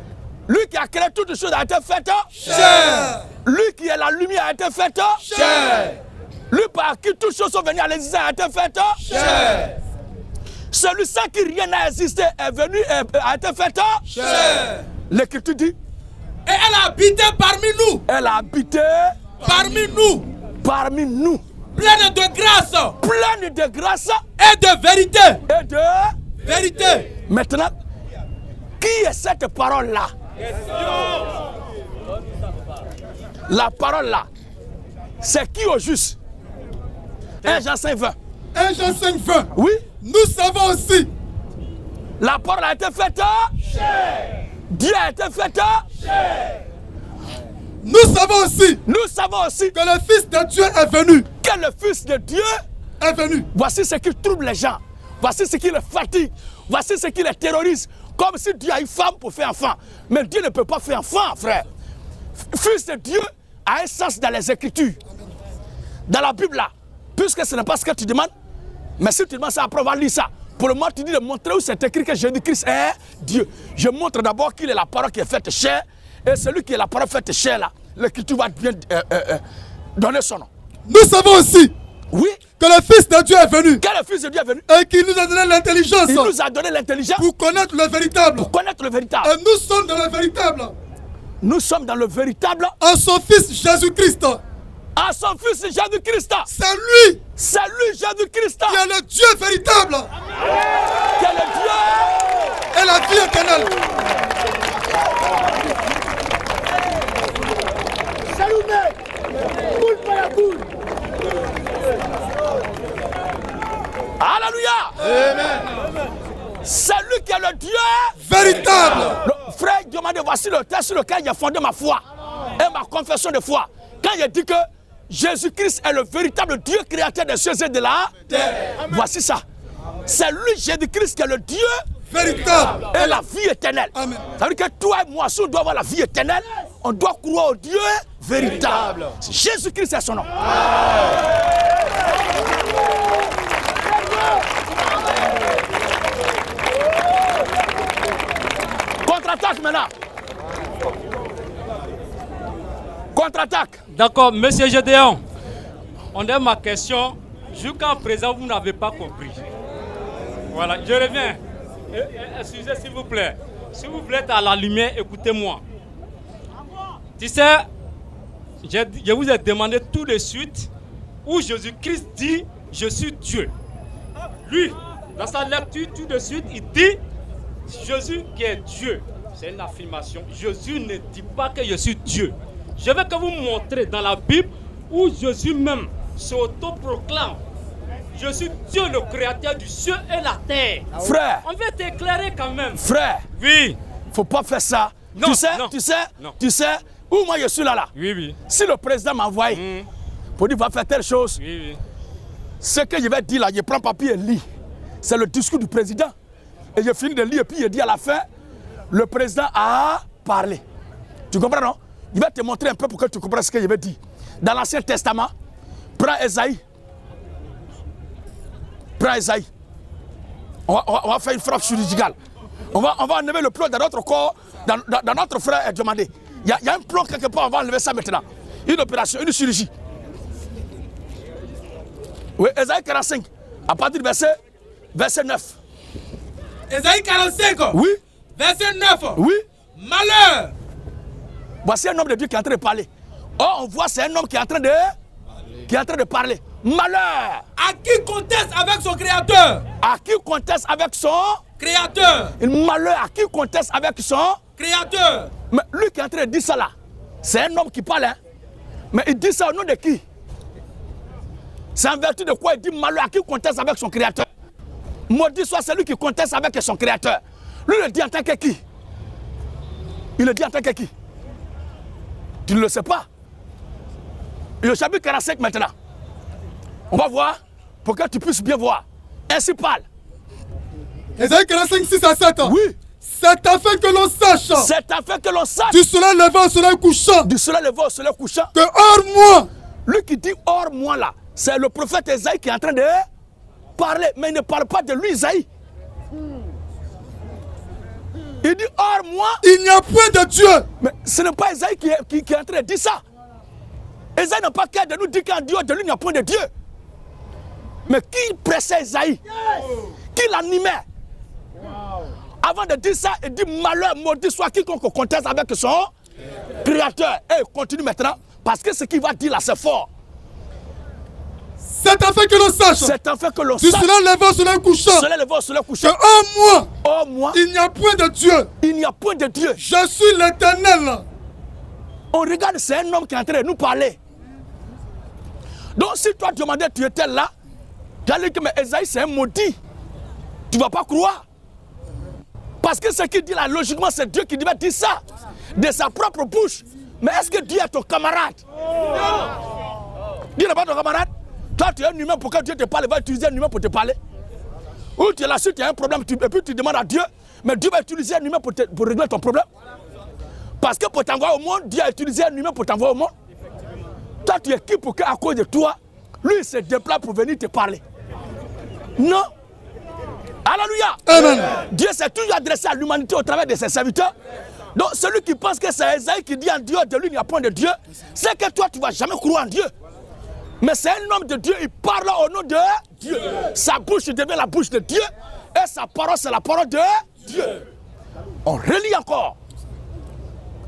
Lui qui a créé toutes choses a été fait chair. Lui qui est la lumière a été fait chair. Lui par qui toutes choses sont venues à l'existence a été fait chair. Celui sans qui rien n'a existé est venu et a été fait chair. L'Écriture dit. Et elle a habité parmi nous. Elle a habité parmi nous. Parmi nous. Pleine de grâce. Pleine de grâce. Et de vérité. Et de vérité. Maintenant, qui est cette parole-là? La parole-là, c'est qui au juste? 1 Jean 5, 20. 1 Jean 5, 20. Oui. Nous savons aussi. La parole a été faite. Dieu a été fait. Nous savons aussi que le Fils de Dieu est venu. Que le Fils de Dieu est venu. Voici ce qui trouble les gens. Voici ce qui les fatigue. Voici ce qui les terrorise. Comme si Dieu a une femme pour faire enfant. Mais Dieu ne peut pas faire enfant, frère. Fils de Dieu a un sens dans les Écritures. Dans la Bible là. Puisque ce n'est pas ce que tu demandes. Mais si tu demandes ça, après on va lire ça. Pour le moment, tu dis de montrer où c'est écrit que Jésus-Christ est Dieu. Je montre d'abord qu'il est la parole qui est faite chair. Et celui qui est la parole faite chair là, l'Écriture va bien donner son nom. Nous savons aussi. Oui. Que le Fils de Dieu est venu. Que le Fils de Dieu est venu. Et qu'il nous a donné l'intelligence. Il nous a donné l'intelligence. Pour connaître le véritable. Pour connaître le véritable. Et nous sommes dans le véritable. Nous sommes dans le véritable. En son Fils Jésus-Christ. À son Fils Jésus-Christ. C'est lui. C'est lui Jésus-Christ. Qui est le Dieu véritable. Qui est le Dieu. Et la vie éternelle. Alléluia. Amen. C'est lui qui est le Dieu véritable. Frère, Dieu demandé, voici le texte sur lequel j'ai fondé ma foi et ma confession de foi. Quand j'ai dit que Jésus-Christ est le véritable Dieu créateur des cieux et de la terre, voici ça. C'est lui, Jésus-Christ, qui est le Dieu véritable et la vie éternelle. Amen. Ça veut dire que toi et moi, si on doit avoir la vie éternelle, on doit croire au Dieu véritable. Jésus-Christ est son nom. Contre-attaque maintenant. Contre-attaque. D'accord, monsieur Gédéon. On a ma question. Jusqu'à présent, vous n'avez pas compris. Voilà, je reviens. Excusez s'il vous plaît. Si vous voulez être à la lumière, écoutez-moi. Tu sais, je vous ai demandé tout de suite où Jésus-Christ dit « Je suis Dieu ». Lui, dans sa lecture, tout de suite, il dit « Jésus qui est Dieu ». C'est une affirmation. Jésus ne dit pas que je suis Dieu. Je vais que vous montrer dans la Bible où Jésus même s'auto-proclame. Je suis Dieu, le créateur du ciel et la terre. Frère. On va t'éclairer quand même. Frère. Oui. Faut pas faire ça. Non, tu sais, où moi je suis là. Oui. Si le président m'envoie pour dire va faire telle chose, ce que je vais dire là, je prends papier et lis. C'est le discours du président. Et je finis de lire et puis je dis à la fin, le président a parlé. Tu comprends, non? Il va te montrer un peu pour que tu comprennes ce que je vais dire. Dans l'Ancien Testament, prends Esaïe. Prends Esaïe. On va faire une frappe chirurgicale. On va enlever le plomb dans notre corps, dans notre frère est demandé. Il y a un plomb quelque part, on va enlever ça maintenant. Une opération, une chirurgie. Oui, Esaïe 45, à partir du verset 9. Esaïe 45. Oui. Verset 9. Oui. Malheur. Voici un homme de Dieu qui est en train de parler. Oh, on voit, c'est un homme qui est en train de parler. Malheur. À qui conteste avec son créateur? À qui conteste avec son créateur? Malheur à qui conteste avec son créateur. Mais lui qui est en train de dire ça là, c'est un homme qui parle, hein? Mais il dit ça au nom de qui? C'est en vertu de quoi il dit malheur à qui conteste avec son créateur? Maudit soit celui qui conteste avec son créateur. Lui le dit en tant que qui? Il le dit en tant que qui? Tu ne le sais pas. Et au chapitre 45 maintenant. On va voir pour que tu puisses bien voir. Ainsi parle. Esaïe 45, 6 à 7. Oui. C'est afin que l'on sache. C'est afin que l'on sache. Du soleil levant au soleil couchant. Du soleil levant au soleil couchant. Que hors moi. Lui qui dit hors moi là, c'est le prophète Esaïe qui est en train de parler. Mais il ne parle pas de lui, Esaïe. Il dit hors moi. Il n'y a point de Dieu. Mais ce n'est pas Esaïe qui est en train de dire ça. Esaïe n'a pas qu'à de nous dire qu'en dehors de lui, il n'y a point de Dieu. Mais qui pressait Esaïe? Qui l'animait? Avant de dire ça, il dit malheur, maudit soit quiconque conteste avec son créateur. Et il continue maintenant, parce que ce qu'il va dire là, c'est fort. C'est afin que l'on sache. C'est afin que l'on sache. Du soleil levant au soleil couchant. Soleil levant au soleil couchant. Que hors moi. Il n'y a point de Dieu. Il n'y a point de Dieu. Je suis l'Éternel. On regarde, c'est un homme qui est en train de nous parler. Donc si toi tu demandais, tu étais là, tu allais dire que mais Esaïe c'est un maudit. Tu ne vas pas croire. Parce que ce qu'il dit là, logiquement, c'est Dieu qui devait dire ça. De sa propre bouche. Mais est-ce que Dieu est ton camarade? Dieu n'est pas ton camarade. Toi, tu es un humain, pourquoi Dieu te parle? Il va utiliser un humain pour te parler. Ou tu es là, si tu as un problème, et puis tu demandes à Dieu, mais Dieu va utiliser un humain pour régler ton problème. Parce que pour t'envoyer au monde, Dieu a utilisé un humain pour t'envoyer au monde. Toi, tu es qui pour qu'à cause de toi, lui, il se déplace pour venir te parler? Non. Alléluia. Amen. Dieu s'est toujours adressé à l'humanité au travers de ses serviteurs. Donc, celui qui pense que c'est Esaïe qui dit en Dieu de lui, il n'y a point de Dieu, c'est que toi, tu ne vas jamais croire en Dieu. Mais c'est un homme de Dieu, il parle au nom de Dieu. Sa bouche devient la bouche de Dieu. Et sa parole, c'est la parole de Dieu. On relit encore.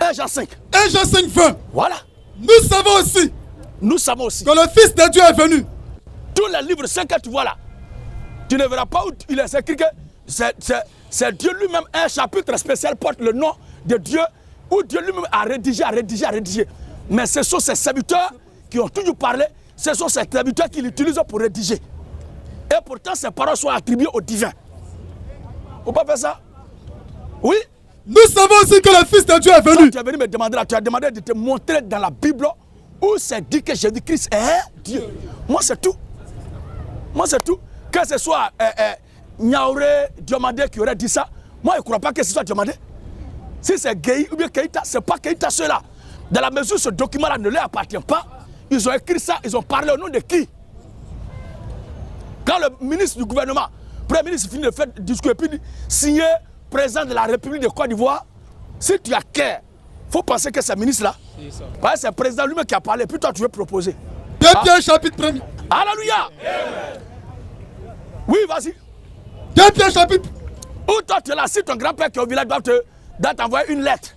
1 Jean 5. 1 Jean 5, 20. Voilà. Nous savons aussi que le Fils de Dieu est venu. Tous les livres 5 que tu vois là, tu ne verras pas où il est écrit que c'est Dieu lui-même. Un chapitre spécial porte le nom de Dieu, où Dieu lui-même a rédigé. Mais ce sont ses serviteurs qui ont toujours parlé. Ce sont ces serviteurs qui l'utilisent pour rédiger. Et pourtant, ces paroles sont attribuées au divin. Faut pas faire ça? Oui. Nous savons aussi que le Fils de Dieu est venu. Tu es venu me demander là, tu as demandé de te montrer dans la Bible où c'est dit que Jésus-Christ est Dieu. Moi, c'est tout. Moi, c'est tout. Que ce soit Niaouré, Diomandé qui aurait dit ça, moi, je ne crois pas que ce soit Diomandé. Si c'est Gueye ou bien Keïta, ce n'est pas Keïta ceux-là. Dans la mesure où ce document-là ne leur appartient pas, ils ont écrit ça, ils ont parlé au nom de qui? Quand le ministre du gouvernement, le Premier ministre finit de faire le discours et puis signer président de la République de Côte d'Ivoire, si tu as cœur, il faut penser que ce ministre-là, parce que c'est le président lui-même qui a parlé, puis toi tu veux proposer. 2 Pierre chapitre 1er. Alléluia. Oui, vas-y. 2 Pierre chapitre. Ou toi tu es là, si ton grand-père qui est au village doit t'envoyer une lettre,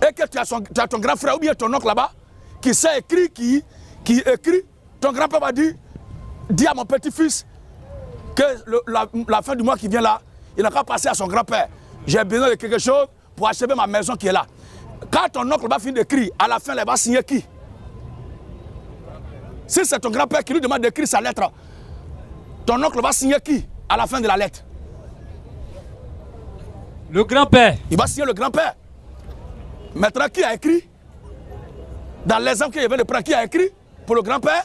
et que tu as ton grand frère ou bien ton oncle là-bas, qui sait écrire, qui écrit, ton grand-père va dire, dis à mon petit-fils que la fin du mois qui vient là, il n'a qu'à passer à son grand-père. J'ai besoin de quelque chose pour achever ma maison qui est là. Quand ton oncle va finir d'écrire, à la fin, il va signer qui? Si c'est ton grand-père qui lui demande d'écrire sa lettre, ton oncle va signer qui à la fin de la lettre? Le grand-père. Il va signer le grand-père. Maintenant, qui a écrit? Dans l'exemple qu'il vient de prendre, qui a écrit pour le grand-père?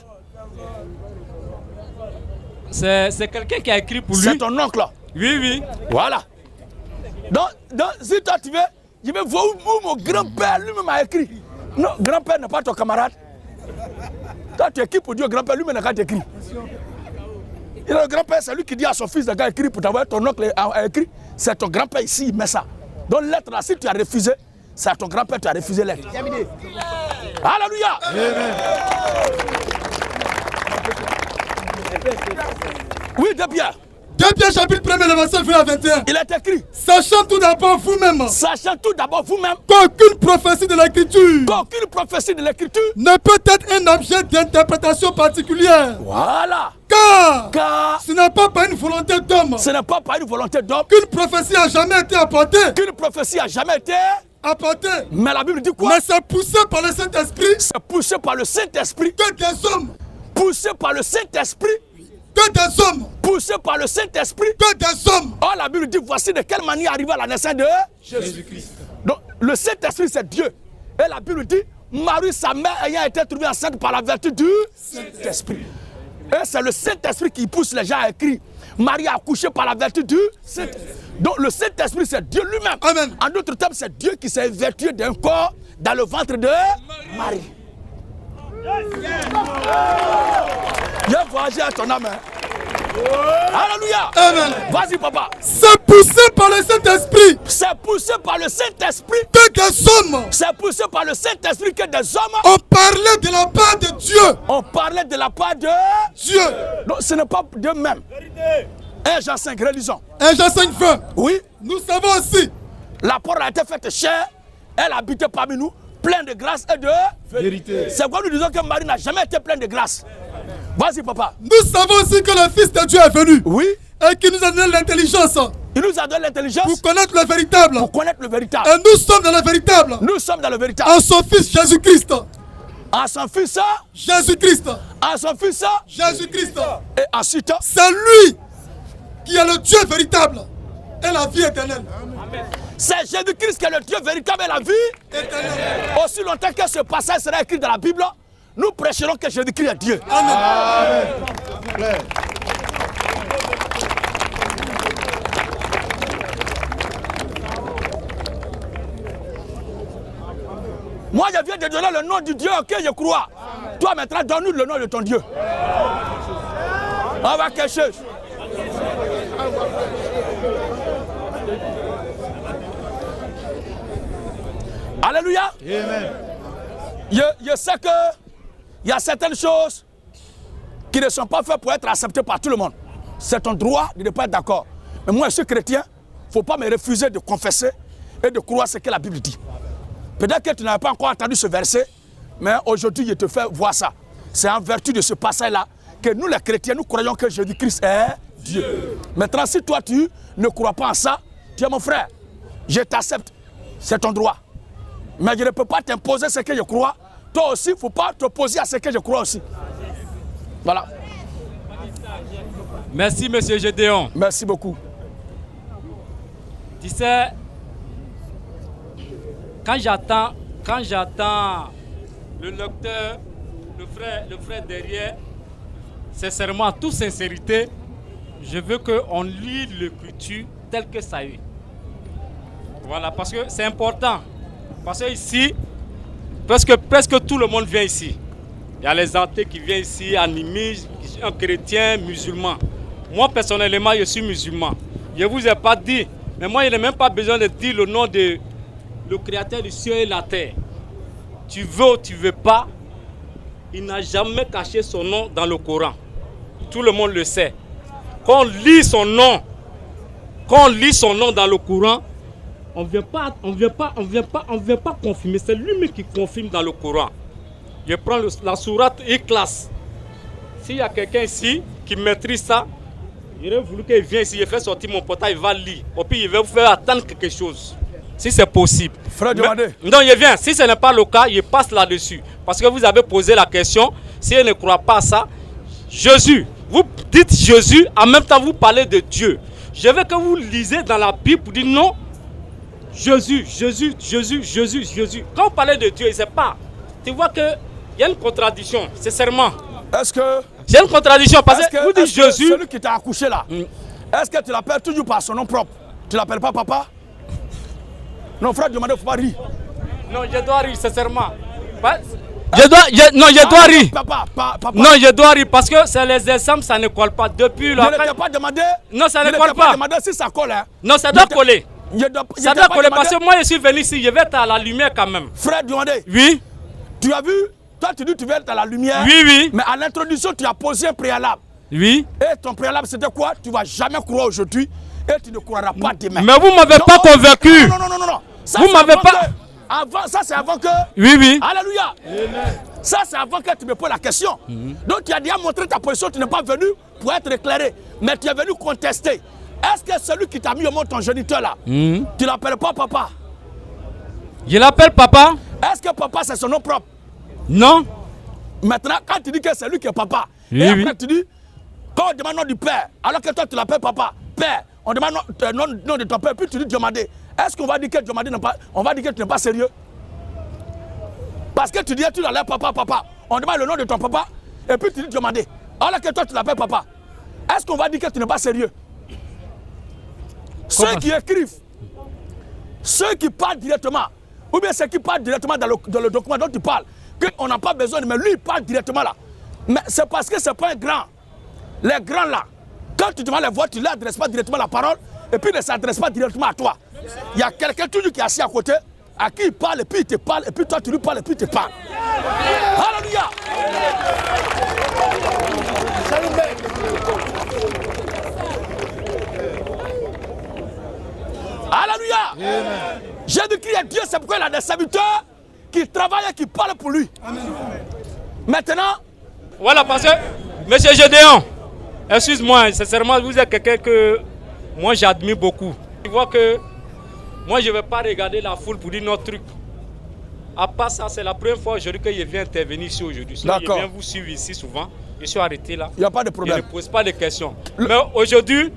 C'est quelqu'un qui a écrit pour lui. C'est ton oncle. Oui, oui. Voilà. Donc si toi tu veux, je vais voir où mon grand-père lui-même a écrit. Non, grand-père n'est pas ton camarade. Toi tu écris pour Dieu, grand-père lui-même n'a qu'à t'écrire. Et le grand-père, c'est lui qui dit à son fils de gars écrit pour t'avoir ton oncle a écrit. C'est ton grand-père ici, il met ça. Donc lettre là, si tu as refusé, c'est à ton grand-père tu as refusé lettre. Alléluia. Oui, de Pierre. 2 Pierre chapitre 1er, le verset 20 à 21. Il est écrit. Sachant tout d'abord vous-même. Sachant tout d'abord vous-même. Qu'aucune prophétie de l'écriture. Qu'aucune prophétie de l'écriture. Ne peut être un objet d'interprétation particulière. Voilà. Car ce n'est pas par une volonté d'homme. Ce n'est pas par une volonté d'homme. Qu'une prophétie a jamais été apportée. Qu'une prophétie a jamais été apportée. Mais la Bible dit quoi? Mais c'est poussé par le Saint-Esprit. C'est poussé par le Saint-Esprit. Que des hommes. Poussé par le Saint-Esprit. Que des hommes. Poussé par le Saint-Esprit. Que des hommes. Oh, la Bible dit voici de quelle manière arriver à la naissance de Jésus-Christ. Donc le Saint-Esprit c'est Dieu. Et la Bible dit Marie sa mère ayant été trouvée enceinte par la vertu du Saint-Esprit. Et c'est le Saint-Esprit qui pousse les gens à écrire. Marie a accouché par la vertu du Saint-Esprit. Donc le Saint-Esprit c'est Dieu lui-même. Amen. En d'autres termes c'est Dieu qui s'est vertué d'un corps dans le ventre de Marie. Viens voyager à ton âme. Alléluia. Amen. Vas-y papa. C'est poussé par le Saint-Esprit. C'est poussé par le Saint-Esprit. Que des hommes. C'est poussé par le Saint-Esprit que des hommes. On parlait de la part de Dieu. On parlait de la part de Dieu. Donc ce n'est pas d'eux-mêmes. 1 Jean 5, relisons. 1 Jean 5, 20. Oui. Nous savons aussi. La parole a été faite chair. Elle habitait parmi nous. Plein de grâce et de vérité. C'est pourquoi nous disons que Marie n'a jamais été pleine de grâce. Vas-y papa. Nous savons aussi que le Fils de Dieu est venu. Oui. Et qu'il nous a donné l'intelligence. Il nous a donné l'intelligence. Pour connaître le véritable. Pour connaître le véritable. Et nous sommes dans le véritable. Nous sommes dans le véritable. En son Fils Jésus-Christ. En son Fils Jésus-Christ. En son Fils Jésus-Christ. Et ensuite. C'est lui qui est le Dieu véritable et la vie éternelle. Amen. C'est Jésus-Christ qui est le Dieu véritable et la vie éternelle. Aussi longtemps que ce passage sera écrit dans la Bible, nous prêcherons que Jésus-Christ est Dieu. Amen. Amen. Moi, je viens de donner le nom du Dieu auquel je crois. Amen. Toi, maintenant, donne-nous le nom de ton Dieu. On va quelque chose. Alléluia. Amen. Je sais qu'il y a certaines choses qui ne sont pas faites pour être acceptées par tout le monde. C'est ton droit de ne pas être d'accord. Mais moi, je suis chrétien, il ne faut pas me refuser de confesser et de croire ce que la Bible dit. Peut-être que tu n'avais pas encore entendu ce verset, mais aujourd'hui, je te fais voir ça. C'est en vertu de ce passage-là que nous, les chrétiens, nous croyons que Jésus-Christ est Dieu. Maintenant, si toi, tu ne crois pas en ça, tu es mon frère. Je t'accepte. C'est ton droit. Mais je ne peux pas t'imposer ce que je crois. Toi aussi, il ne faut pas t'opposer à ce que je crois aussi. Voilà. Merci, monsieur Gédéon. Merci beaucoup. Tu sais, quand j'attends le docteur, le frère derrière, sincèrement, en toute sincérité, je veux qu'on lit l'écriture tel que ça est. Voilà, parce que c'est important. Parce que ici, presque tout le monde vient ici. Il y a les Antais qui viennent ici, animistes, un chrétien, musulman. Moi, personnellement, je suis musulman. Je ne vous ai pas dit, mais moi, je n'ai même pas besoin de dire le nom de le créateur du ciel et la terre. Tu veux ou tu ne veux pas, il n'a jamais caché son nom dans le Coran. Tout le monde le sait. Quand on lit son nom dans le Coran, on ne vient pas confirmer. C'est lui-même qui confirme dans le Coran. Je prends la sourate Ikhlas. S'il y a quelqu'un ici qui maîtrise ça, j'aurais voulu qu'il vienne ici, je fais sortir mon portail, il va lire. Et puis il va vous faire attendre quelque chose. Si c'est possible. Frère Diomandé. Non, je viens. Si ce n'est pas le cas, je passe là-dessus. Parce que vous avez posé la question. Si elle ne croit pas à ça, Jésus. Vous dites Jésus, en même temps vous parlez de Dieu. Je veux que vous lisez dans la Bible pour dire non. Jésus. Quand vous parlez de Dieu, il ne sait pas. Tu vois qu'il y a une contradiction, sincèrement. Est-ce que... C'est une contradiction parce que vous dites Jésus... Celui qui t'a accouché là, est-ce que tu l'appelles toujours par son nom propre? Tu l'appelles pas papa? Non, frère, demandez, il ne faut pas rire. Non, je dois rire, sincèrement. Je dois rire. Papa. Non, je dois rire parce que c'est les exemples, ça ne colle pas. Depuis là. Je ne t'ai pas demandé. Non, ça ne colle pas. Demandé si ça colle. Hein. Non, ça doit coller. Ça doit coller parce que moi je suis venu ici, je vais être à la lumière quand même. Frère Diomandé. Oui. Tu as vu? Toi, tu dis que tu veux être à la lumière. Oui. Mais à l'introduction, tu as posé un préalable. Oui. Et ton préalable, c'était quoi? Tu ne vas jamais croire aujourd'hui et tu ne croiras pas demain. Mais vous ne m'avez pas convaincu. Non. Ça, vous m'avez pas. Ça, c'est avant que. Oui. Alléluia. Ça, c'est avant que tu me poses la question. Donc, tu as déjà montré ta position. Tu n'es pas venu pour être éclairé. Mais tu es venu contester. Est-ce que celui qui t'a mis au monde, ton géniteur là, tu l'appelles pas papa? Je l'appelle papa. Est-ce que papa, c'est son nom propre? Non. Maintenant, quand tu dis que c'est lui qui est papa, et après tu dis, quand on demande le nom du père, alors que toi tu l'appelles papa, père, on demande le nom de ton père, puis tu dis Diomandé. Est-ce qu'on va dire que Diomandé n'est pas, on va dire que tu n'es pas sérieux? Parce que tu dis, tu l'appelles papa. On demande le nom de ton papa, et puis tu dis Diomandé. Alors que toi tu l'appelles papa. Est-ce qu'on va dire que tu n'es pas sérieux? Ceux qui écrivent, ceux qui parlent directement, ou bien ceux qui parlent directement dans le document dont tu parles, qu'on n'a pas besoin, mais lui il parle directement là. Mais c'est parce que c'est pas un grand. Les grands là, quand tu demandes les voix, tu ne leur adresses pas directement la parole, et puis il ne s'adresse pas directement à toi. Il y a quelqu'un toujours qui est assis à côté, à qui il parle, et puis il te parle, et puis toi tu lui parles, et puis il te parle. Alléluia. Alléluia. Jésus-Christ est Dieu, c'est pourquoi il a des serviteurs qui travaillent et qui parlent pour lui. Amen. Maintenant. Voilà, parce que, monsieur Gédéon, excuse-moi, sincèrement, vous êtes quelqu'un que moi j'admire beaucoup. Tu vois que moi je ne vais pas regarder la foule pour dire notre truc. À part ça, c'est la première fois aujourd'hui que je viens intervenir ici aujourd'hui. Je viens vous suivre ici souvent. Je suis arrêté là. Il n'y a pas de problème. Je ne pose pas de questions. Mais aujourd'hui,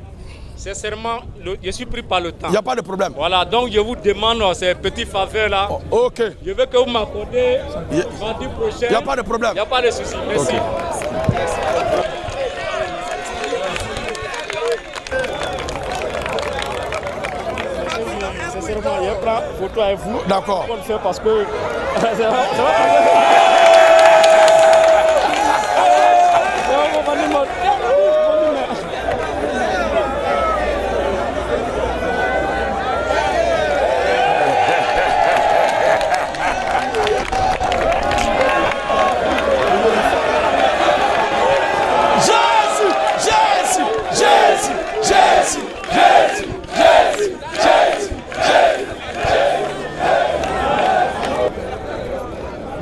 sincèrement, je suis pris par le temps. Il n'y a pas de problème. Voilà, donc je vous demande ces petites faveurs là. Oh, ok. Je veux que vous m'accordez mardi prochain. Il n'y a pas de problème. Il n'y a pas de souci. Merci. Okay. Sincèrement, je prends photo avec vous. D'accord. On le fait parce que.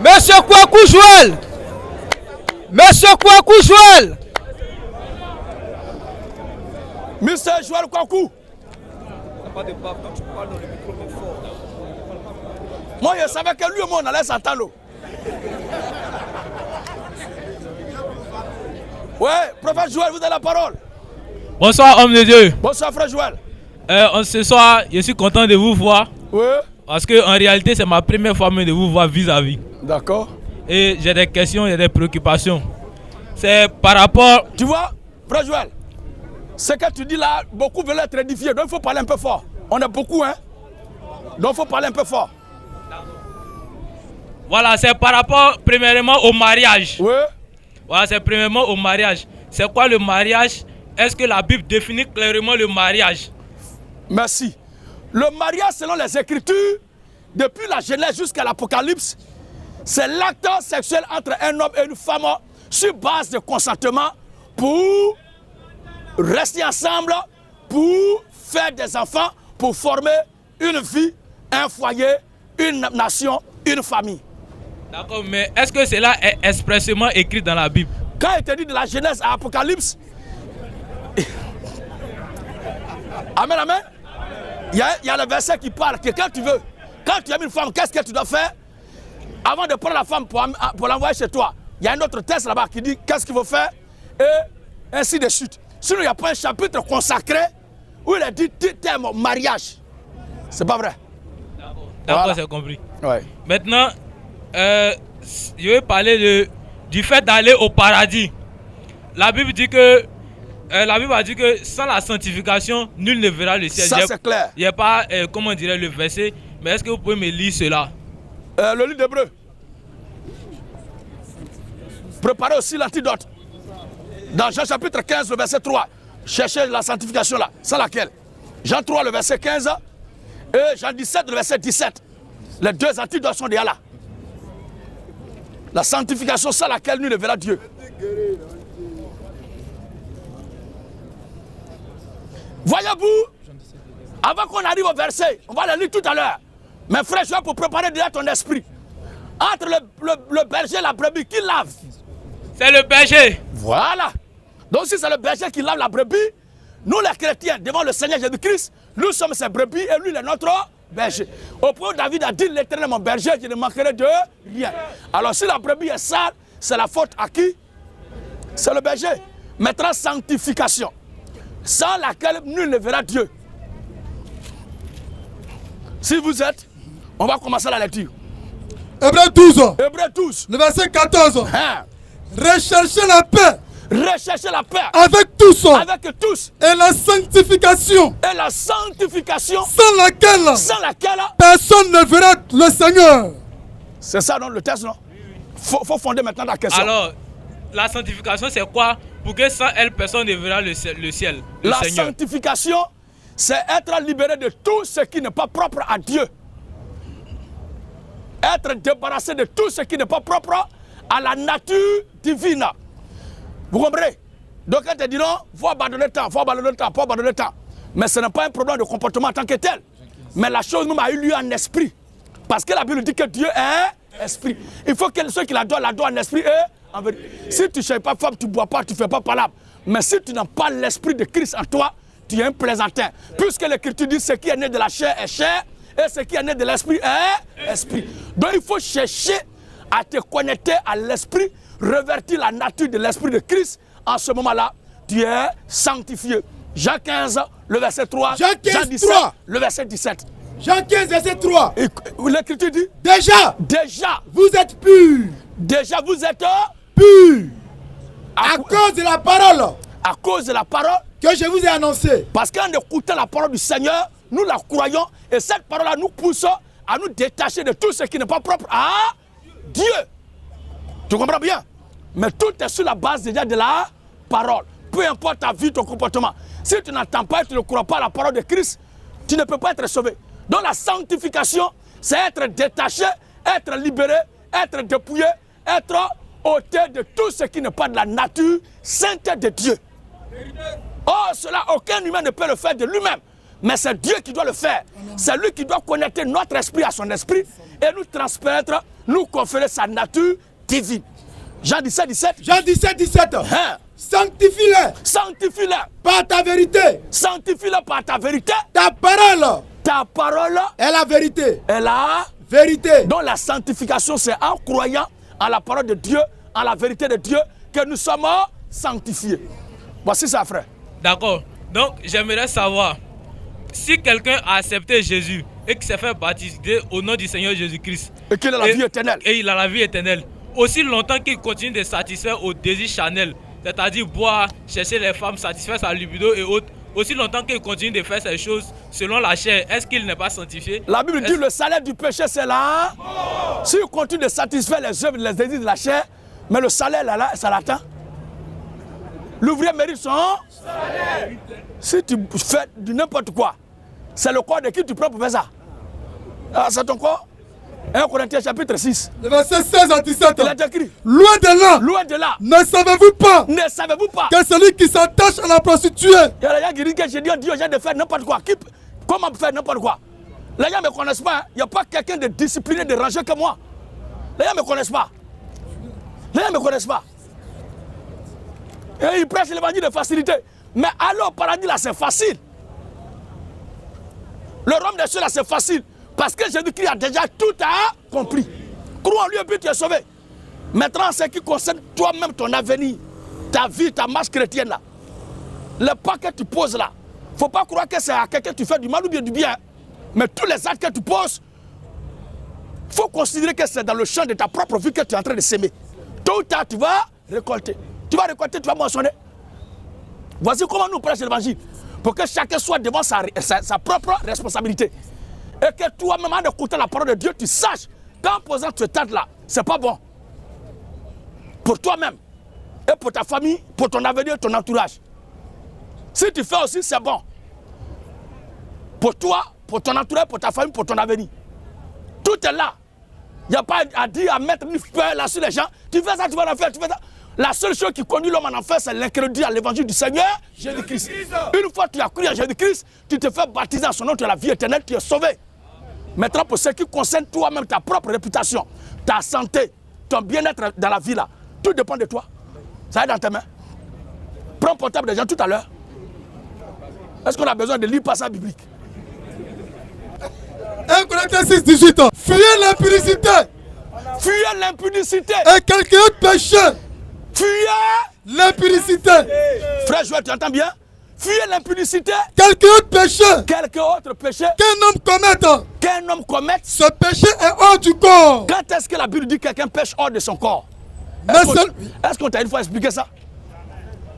Monsieur Kouakou Joël. Monsieur Kouakou Joël. Monsieur Joël Kouakou. Moi, je savais que lui et moi, on allait s'entendre. Ouais, prophète Joël, vous avez la parole. Bonsoir, homme de Dieu. Bonsoir, frère Joël. Ce soir, je suis content de vous voir. Oui. Parce que en réalité, c'est ma première fois de vous voir vis-à-vis. D'accord. Et j'ai des questions, j'ai des préoccupations. C'est par rapport... Tu vois, frère Joël, ce que tu dis là, beaucoup veulent être édifiés. Donc il faut parler un peu fort. On est beaucoup, hein. Donc il faut parler un peu fort. Voilà, c'est par rapport premièrement au mariage. Oui. Voilà, c'est premièrement au mariage. C'est quoi le mariage? Est-ce que la Bible définit clairement le mariage? Merci. Le mariage, selon les Écritures, depuis la Genèse jusqu'à l'Apocalypse, c'est l'acte sexuel entre un homme et une femme sur base de consentement pour rester ensemble, pour faire des enfants, pour former une vie, un foyer, une nation, une famille. D'accord, mais est-ce que cela est expressément écrit dans la Bible? Quand il te dit de la Genèse à l'Apocalypse, amen, amen. Il y a le verset qui parle que quand tu aimes une femme, qu'est-ce que tu dois faire? Avant de prendre la femme pour l'envoyer chez toi, il y a un autre texte là-bas qui dit qu'est-ce qu'il faut faire et ainsi de suite. Sinon, il n'y a pas un chapitre consacré où il a dit terme mariage. C'est pas vrai. D'accord, voilà. C'est compris. Ouais. Maintenant, je vais parler du fait d'aller au paradis. La Bible dit que la Bible a dit que sans la sanctification, nul ne verra le ciel. Ça, c'est clair. Il n'y a pas, comment dirait le verset, mais est-ce que vous pouvez me lire cela? Le livre d'Hébreux. Préparez aussi l'antidote. Dans Jean chapitre 15, le verset 3. Cherchez la sanctification là, sans laquelle. Jean 3, le verset 15. Et Jean 17, le verset 17. Les deux antidotes sont déjà là. La sanctification sans laquelle nul ne verra Dieu. Voyez-vous, avant qu'on arrive au verset, on va le lire tout à l'heure. Mais frère, je vais pour préparer déjà ton esprit. Entre le berger et la brebis, qui lave? C'est le berger. Voilà. Donc si c'est le berger qui lave la brebis, nous les chrétiens, devant le Seigneur Jésus-Christ, nous sommes ses brebis et lui, il est notre berger. Au point où David a dit, l'Éternel est mon berger, je ne manquerai de rien. Alors si la brebis est sale, c'est la faute à qui? C'est le berger. Maintenant, sanctification, sans laquelle nul ne verra Dieu. Si vous êtes, on va commencer la lecture. Hébreux 12. Hébreux 12. Le verset 14. Hein? Recherchez la paix. Recherchez la paix. Avec tous. Avec tous. Et la sanctification. Et la sanctification. Sans laquelle personne ne verra le Seigneur. C'est ça non le texte, non? Faut fonder maintenant la question. Alors, la sanctification c'est quoi? Pour que sans elle, personne ne verra le ciel. La Seigneur. Sanctification, c'est être libéré de tout ce qui n'est pas propre à Dieu. Être débarrassé de tout ce qui n'est pas propre à la nature divine. Vous comprenez? Donc elle te dit non, il faut abandonner le temps, faut abandonner le temps. Mais ce n'est pas un problème de comportement en tant que tel. Mais la chose même a eu lieu en esprit. Parce que la Bible dit que Dieu est esprit. Il faut que ceux qui l'adorent en esprit et en vérité. Si tu ne cherches pas femme, tu ne bois pas, tu ne fais pas palabre. Mais si tu n'as pas l'esprit de Christ en toi, tu es un plaisantin. Puisque l'Écriture dit ce qui est né de la chair est chair et ce qui est né de l'esprit est esprit. Donc il faut chercher à te connecter à l'esprit, revertir la nature de l'esprit de Christ. En ce moment-là, tu es sanctifié. Jean 15, le verset 3. Jean 15, 17, 3. le verset 17. Jean 15, verset 3. L'Écriture dit déjà, vous êtes purs. Déjà, vous êtes purs. À cause de la parole. À cause de la parole que je vous ai annoncée. Parce qu'en écoutant la parole du Seigneur, nous la croyons et cette parole-là nous pousse à nous détacher de tout ce qui n'est pas propre à Dieu. Tu comprends bien? Mais tout est sur la base déjà de la parole. Peu importe ta vie, ton comportement. Si tu n'entends pas et tu ne crois pas à la parole de Christ, tu ne peux pas être sauvé. Donc la sanctification, c'est être détaché, être libéré, être dépouillé, être ôté de tout ce qui n'est pas de la nature sainte de Dieu. Oh, cela, aucun humain ne peut le faire de lui-même. Mais c'est Dieu qui doit le faire. C'est lui qui doit connecter notre esprit à son esprit et nous transmettre, nous conférer sa nature divine. Jean 17, 17. Jean 17, 17. Hein? Sanctifie-les. Sanctifie-les. Par ta vérité. Sanctifie-les par ta vérité. Ta parole. Ta parole est la vérité. Est la vérité. Donc la sanctification, c'est en croyant en la parole de Dieu, en la vérité de Dieu, que nous sommes sanctifiés. Voici ça, frère. D'accord. Donc, j'aimerais savoir, si quelqu'un a accepté Jésus, et qui s'est fait baptiser au nom du Seigneur Jésus-Christ. Et qu'il a la vie éternelle. Et il a la vie éternelle. Aussi longtemps qu'il continue de satisfaire aux désirs charnels, c'est-à-dire boire, chercher les femmes, satisfaire sa libido et autres, aussi longtemps qu'il continue de faire ces choses selon la chair, est-ce qu'il n'est pas sanctifié? La Bible dit le salaire du péché c'est là. S'il continue de satisfaire les œuvres, les désirs de la chair, mais le salaire là, ça l'attend. L'ouvrier mérite son salaire. Si tu fais du n'importe quoi, c'est le corps de qui tu prends pour faire ça? Ah, c'est ton corps. 1 Corinthiens chapitre 6. Le verset 16 à 17. Il a écrit. Loin de là. Loin de là. Ne savez-vous pas? Ne savez-vous pas que celui qui s'attache à la prostituée. Il y a des gens qui disent que j'ai dit aux gens de faire n'importe quoi. Comment faire n'importe quoi? Les gens ne me connaissent pas. Il n'y a pas quelqu'un de discipliné, de rangé que moi. Les gens ne me connaissent pas. Les gens ne me connaissent pas. Et ils prêchent l'évangile de facilité. Mais aller au paradis là, c'est facile. Le royaume des cieux là, c'est facile. Parce que Jésus-Christ a déjà tout accompli. Crois en lui et puis tu es sauvé. Maintenant, ce qui concerne toi-même, ton avenir, ta vie, ta marche chrétienne là, le pas que tu poses là, il ne faut pas croire que c'est à quelqu'un que tu fais du mal ou bien du bien. Mais tous les actes que tu poses, il faut considérer que c'est dans le champ de ta propre vie que tu es en train de s'aimer. Tôt ou tard, tu vas récolter. Tu vas récolter, tu vas moissonner. Voici comment nous prêchons l'évangile. Pour que chacun soit devant sa propre responsabilité. Et que toi-même, en écoutant la parole de Dieu, tu saches qu'en posant ce acte-là, c'est pas bon. Pour toi-même, et pour ta famille, pour ton avenir, ton entourage. Si tu fais aussi, c'est bon. Pour toi, pour ton entourage, pour ta famille, pour ton avenir. Tout est là. Il n'y a pas à dire, à mettre une peur là sur les gens. Tu fais ça, tu vas en faire, tu fais ça. La seule chose qui conduit l'homme en enfer, c'est l'incrédulité à l'évangile du Seigneur Jésus-Christ. Une fois que tu as cru à Jésus-Christ, tu te fais baptiser en son nom, tu as la vie éternelle, tu es sauvé. Maintenant, pour ce qui concerne toi-même, ta propre réputation, ta santé, ton bien-être dans la vie là, tout dépend de toi. Ça est dans tes mains. Prends le portable des gens tout à l'heure. Est-ce qu'on a besoin de lire passage biblique? 1 Corinthiens 6, 18 ans. Fuyez l'impudicité. Fuyez l'impudicité. Et quelque autre péché. Fuyez l'impudicité. Frère Joël, tu entends bien? Fuyez l'impudicité. Quelque autre péché. Quelque autre péché. Qu'un homme commette. Qu'un homme commette. Ce péché est hors du corps. Quand est-ce que la Bible dit que quelqu'un pêche hors de son corps? Est-ce qu'on t'a une fois expliqué ça?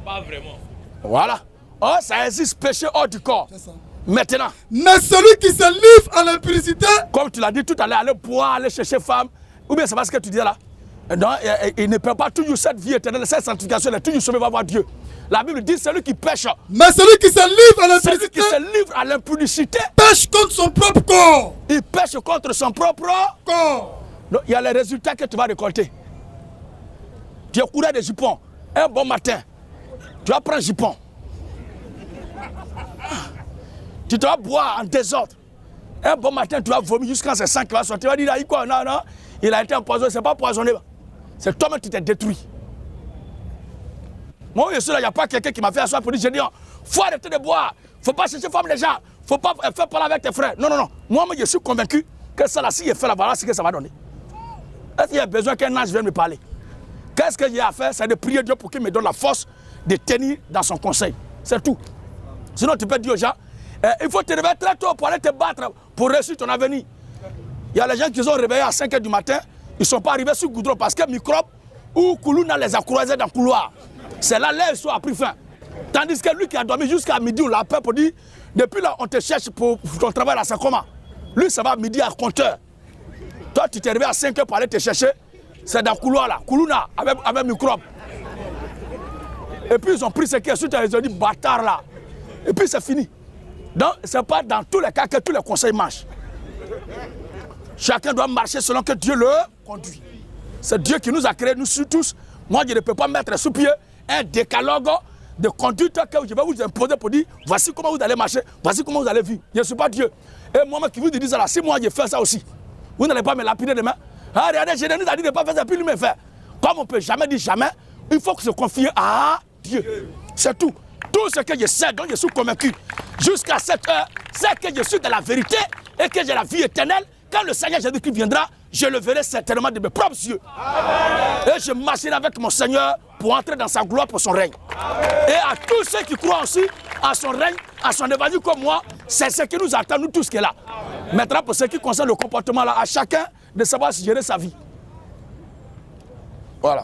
Pas vraiment. Voilà. Oh, ça existe, péché hors du corps. C'est ça. Maintenant. Mais celui qui se livre à l'impudicité. Comme tu l'as dit tout à l'heure, aller boire, aller chercher femme. Ou bien c'est pas ce que tu dis là. Non, il ne peut pas toujours cette vie éternelle, cette sanctification, il est toujours sauvé, va voir Dieu. La Bible dit celui qui pêche. Mais celui qui se livre à l'impudicité. Celui qui se livre à l'impudicité. Pêche contre son propre corps. Il pêche contre son propre corps. Donc, il y a les résultats que tu vas récolter. Tu es coureur de jupons. Un bon matin, tu vas prendre jupon. Tu te vas boire en désordre. Un bon matin, tu vas vomir jusqu'à ce sang qui va sortir. Tu vas dire, quoi? Non, non, il a été empoisonné. Ce n'est pas poisonné. C'est toi-même qui t'es détruit. Moi, je suis là, il n'y a pas quelqu'un qui m'a fait asseoir pour dire, il faut arrêter de boire. Il ne faut pas chercher femme les gens. Il ne faut pas faire parler avec tes frères. Non, non, non. Moi, je suis convaincu que ça, là, si je fais la voilà, c'est ce que ça va donner. Est-ce qu'il y a besoin qu'un ange vienne me parler? Qu'est-ce que j'ai à faire? C'est de prier Dieu pour qu'il me donne la force de tenir dans son conseil. C'est tout. Sinon, tu peux dire aux gens, il faut te réveiller très tôt pour aller te battre, pour réussir ton avenir. Il y a les gens qui sont réveillés à 5 h du matin, ils ne sont pas arrivés sur le goudron parce que microbes ou Koulouna les a croisés dans le couloir. C'est là ils sont à pris fin. Tandis que lui qui a dormi jusqu'à midi, on l'appelle pour dire, depuis là, on te cherche pour ton travail là, c'est comment? Lui, ça va à midi à compteur. Toi, tu t'es réveillé à 5 h pour aller te chercher, c'est dans le couloir là, Koulouna avec microbes. Et puis ils ont pris ce qui est suite, ils ont dit, bâtard là. Et puis c'est fini. Donc, ce n'est pas dans tous les cas que tous les conseils marchent. Chacun doit marcher selon que Dieu le conduit. C'est Dieu qui nous a créés, nous tous. Moi, je ne peux pas mettre sous pied un décalogue de conduite que je vais vous imposer pour dire voici comment vous allez marcher, voici comment vous allez vivre. Je ne suis pas Dieu. Et moi-même qui vous dis ça là, si moi je fais ça aussi, vous n'allez pas me lapider demain. Ah, regardez, Jésus nous a dit de ne pas faire ça, puis lui me fait. Comme on ne peut jamais dire jamais, il faut que se confier à Dieu. C'est tout. Tout ce que je sais, dont je suis convaincu, jusqu'à cette heure, c'est que je suis de la vérité et que j'ai la vie éternelle. Quand le Seigneur Jésus-Christ viendra, je le verrai certainement de mes propres yeux. Amen. Et je marcherai avec mon Seigneur pour entrer dans sa gloire, pour son règne. Amen. Et à tous ceux qui croient aussi à son règne, à son évangile comme moi, c'est ce qui nous attend, nous tous qui est là. Amen. Maintenant, pour ce qui concerne le comportement, là, à chacun de savoir gérer sa vie. Voilà.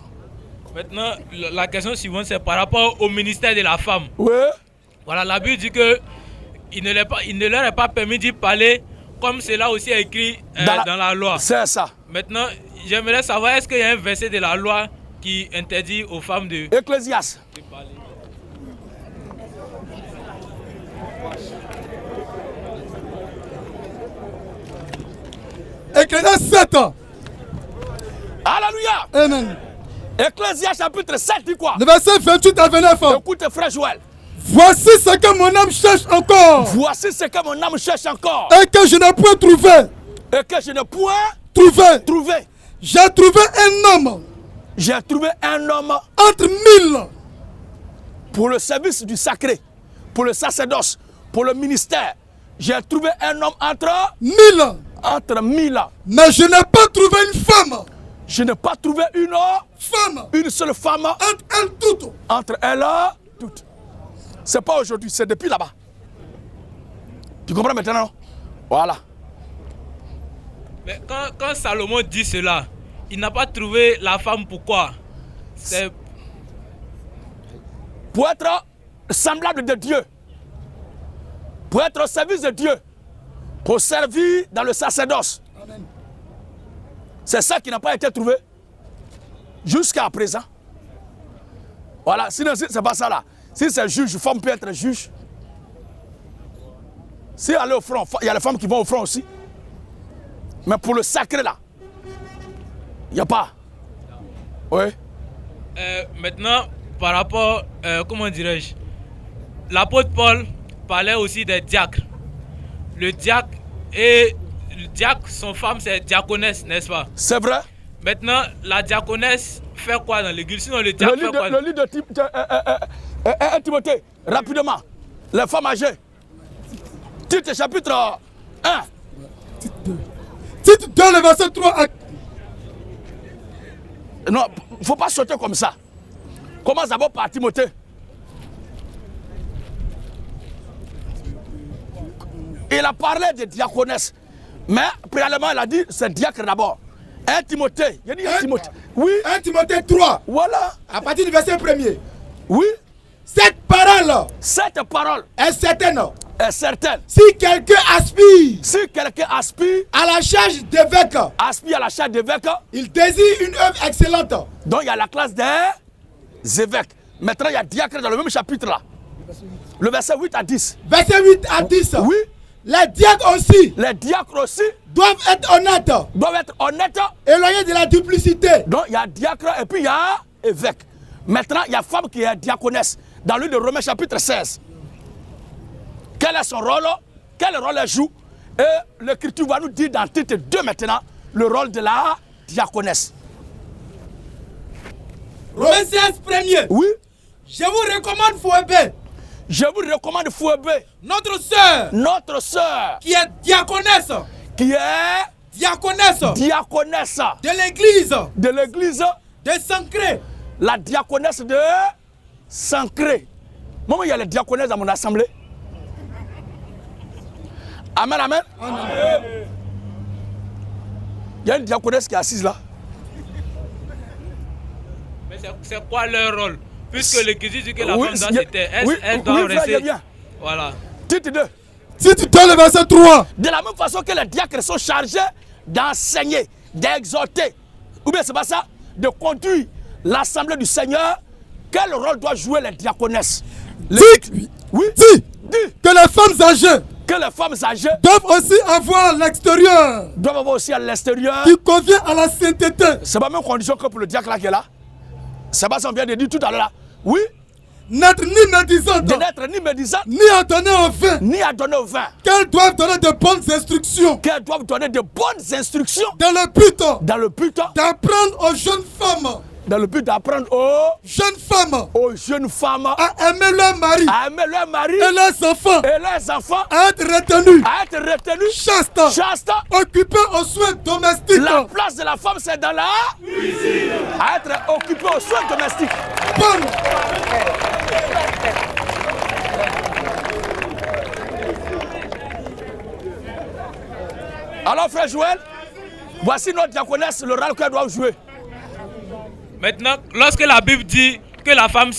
Maintenant, la question suivante, c'est par rapport au ministère de la femme. Oui. Voilà, la Bible dit que il ne leur est pas permis d'y parler, comme cela aussi est écrit dans la loi. C'est ça. Maintenant, j'aimerais savoir, est-ce qu'il y a un verset de la loi qui interdit aux femmes de Ecclésiaste. parler? Ecclésiaste 7. Alléluia. Amen. Ecclésiaste chapitre 7 dit quoi? Le verset 28 à 29. Écoute frère Joël. Voici ce que mon âme cherche encore. Voici ce que mon âme cherche encore. Et que je n'ai point trouvé. Et que je n'ai point trouvé. J'ai trouvé un homme. J'ai trouvé un homme entre 1000. Pour le service du sacré, pour le sacerdoce, pour le ministère. J'ai trouvé un homme entre 1000. Entre 1000. Mais je n'ai pas trouvé une femme. Je n'ai pas trouvé une femme. Une seule femme. Entre elles toutes. Entre elles toutes. C'est pas aujourd'hui, c'est depuis là-bas. Tu comprends maintenant? Voilà. Mais quand Salomon dit cela, il n'a pas trouvé la femme, pourquoi? C'est pour être semblable de Dieu. Pour être au service de Dieu. Pour servir dans le sacerdoce. Amen. C'est ça qui n'a pas été trouvé jusqu'à présent. Voilà, sinon c'est pas ça là. Si c'est juge, femme peut être juge. Si elle est au front, il y a les femmes qui vont au front aussi. Mais pour le sacré là, il n'y a pas. Oui. Maintenant, par rapport, comment dirais-je, l'apôtre Paul parlait aussi des diacres. Le diacre, son femme c'est diaconesse, n'est-ce pas? C'est vrai. Maintenant, la diaconesse fait quoi dans l'église? Sinon, le diacre fait quoi? Le livre de Timothée, rapidement. Les femmes âgées. Tite chapitre 1. Tite 2, le verset 3. Non, il ne faut pas sauter comme ça. Commence d'abord par Timothée. Il a parlé de diaconesse. Mais, préalablement, il a dit c'est diacre d'abord. 1 Timothée. Il a dit 1 Timothée. Oui. 1 Timothée 3. Voilà. À partir du verset 1er. Oui. Cette parole. Cette parole. Est certaine. Est certaine. Si quelqu'un aspire. Si quelqu'un aspire. À la charge d'évêque. Aspire à la charge d'évêque. Il désire une œuvre excellente. Donc il y a la classe des évêques. Maintenant il y a diacre dans le même chapitre là. Le verset 8 à 10. Verset 8 à 10. Oui. Les diacres aussi. Les diacres aussi. Doivent être honnêtes. Doivent être honnêtes. Éloignés de la duplicité. Donc il y a diacre et puis il y a évêque. Maintenant il y a femme qui est diaconesse. Dans le livre de Romains chapitre 16. Quel est son rôle? Quel rôle elle joue? Et l'Écriture va nous dire dans Tite 2 maintenant le rôle de la diaconesse. Romains 16 premier. Oui. Je vous recommande Phoebe. Je vous recommande Phoebe. Notre sœur. Notre sœur. Qui est diaconesse. Qui est diaconesse. Diaconesse. De l'église. De l'église. De Sancré. La diaconesse de Sancré. Maman, il y a les diaconesses dans mon assemblée. Amen, amen. Amen. Il y a une diaconesse qui est assise là. Mais c'est quoi leur rôle? Puisque l'Église dit que la femme doit se taire, elle doit rester. Voilà. Tite 2. Tite 2, le verset 3. De la même façon que les diacres sont chargés d'enseigner, d'exhorter, ou bien c'est pas ça, de conduire l'assemblée du Seigneur, quel rôle doit jouer les diaconesses? Dis que les femmes âgées. Que les femmes âgées doivent aussi avoir à l'extérieur. Doivent avoir aussi à l'extérieur. Qui convient à la sainteté. C'est pas la même condition que pour le diacre là qui est là. C'est pas ça qu'on vient de dire tout à l'heure là. Oui. N'être ni médisante. De n'être ni médisante. Ni à donner au vin. Ni à donner au vin. Qu'elles doivent donner de bonnes instructions. Qu'elles doivent donner de bonnes instructions. Dans le but. Dans le but. D'apprendre aux jeunes femmes. Dans le but d'apprendre aux jeunes femmes. Aux jeunes femmes. À aimer leur mari. À aimer leur mari. Et leurs enfants. Et leurs enfants. À être retenus. À être retenus. Chaste. Chaste. Occupés aux soins domestiques. La place de la femme, c'est dans la cuisine. À être occupé aux soins domestiques. Bonne. Alors, frère Joël, voici notre diaconesse, le rôle qu'elle doit jouer. Maintenant, lorsque la Bible dit que les femmes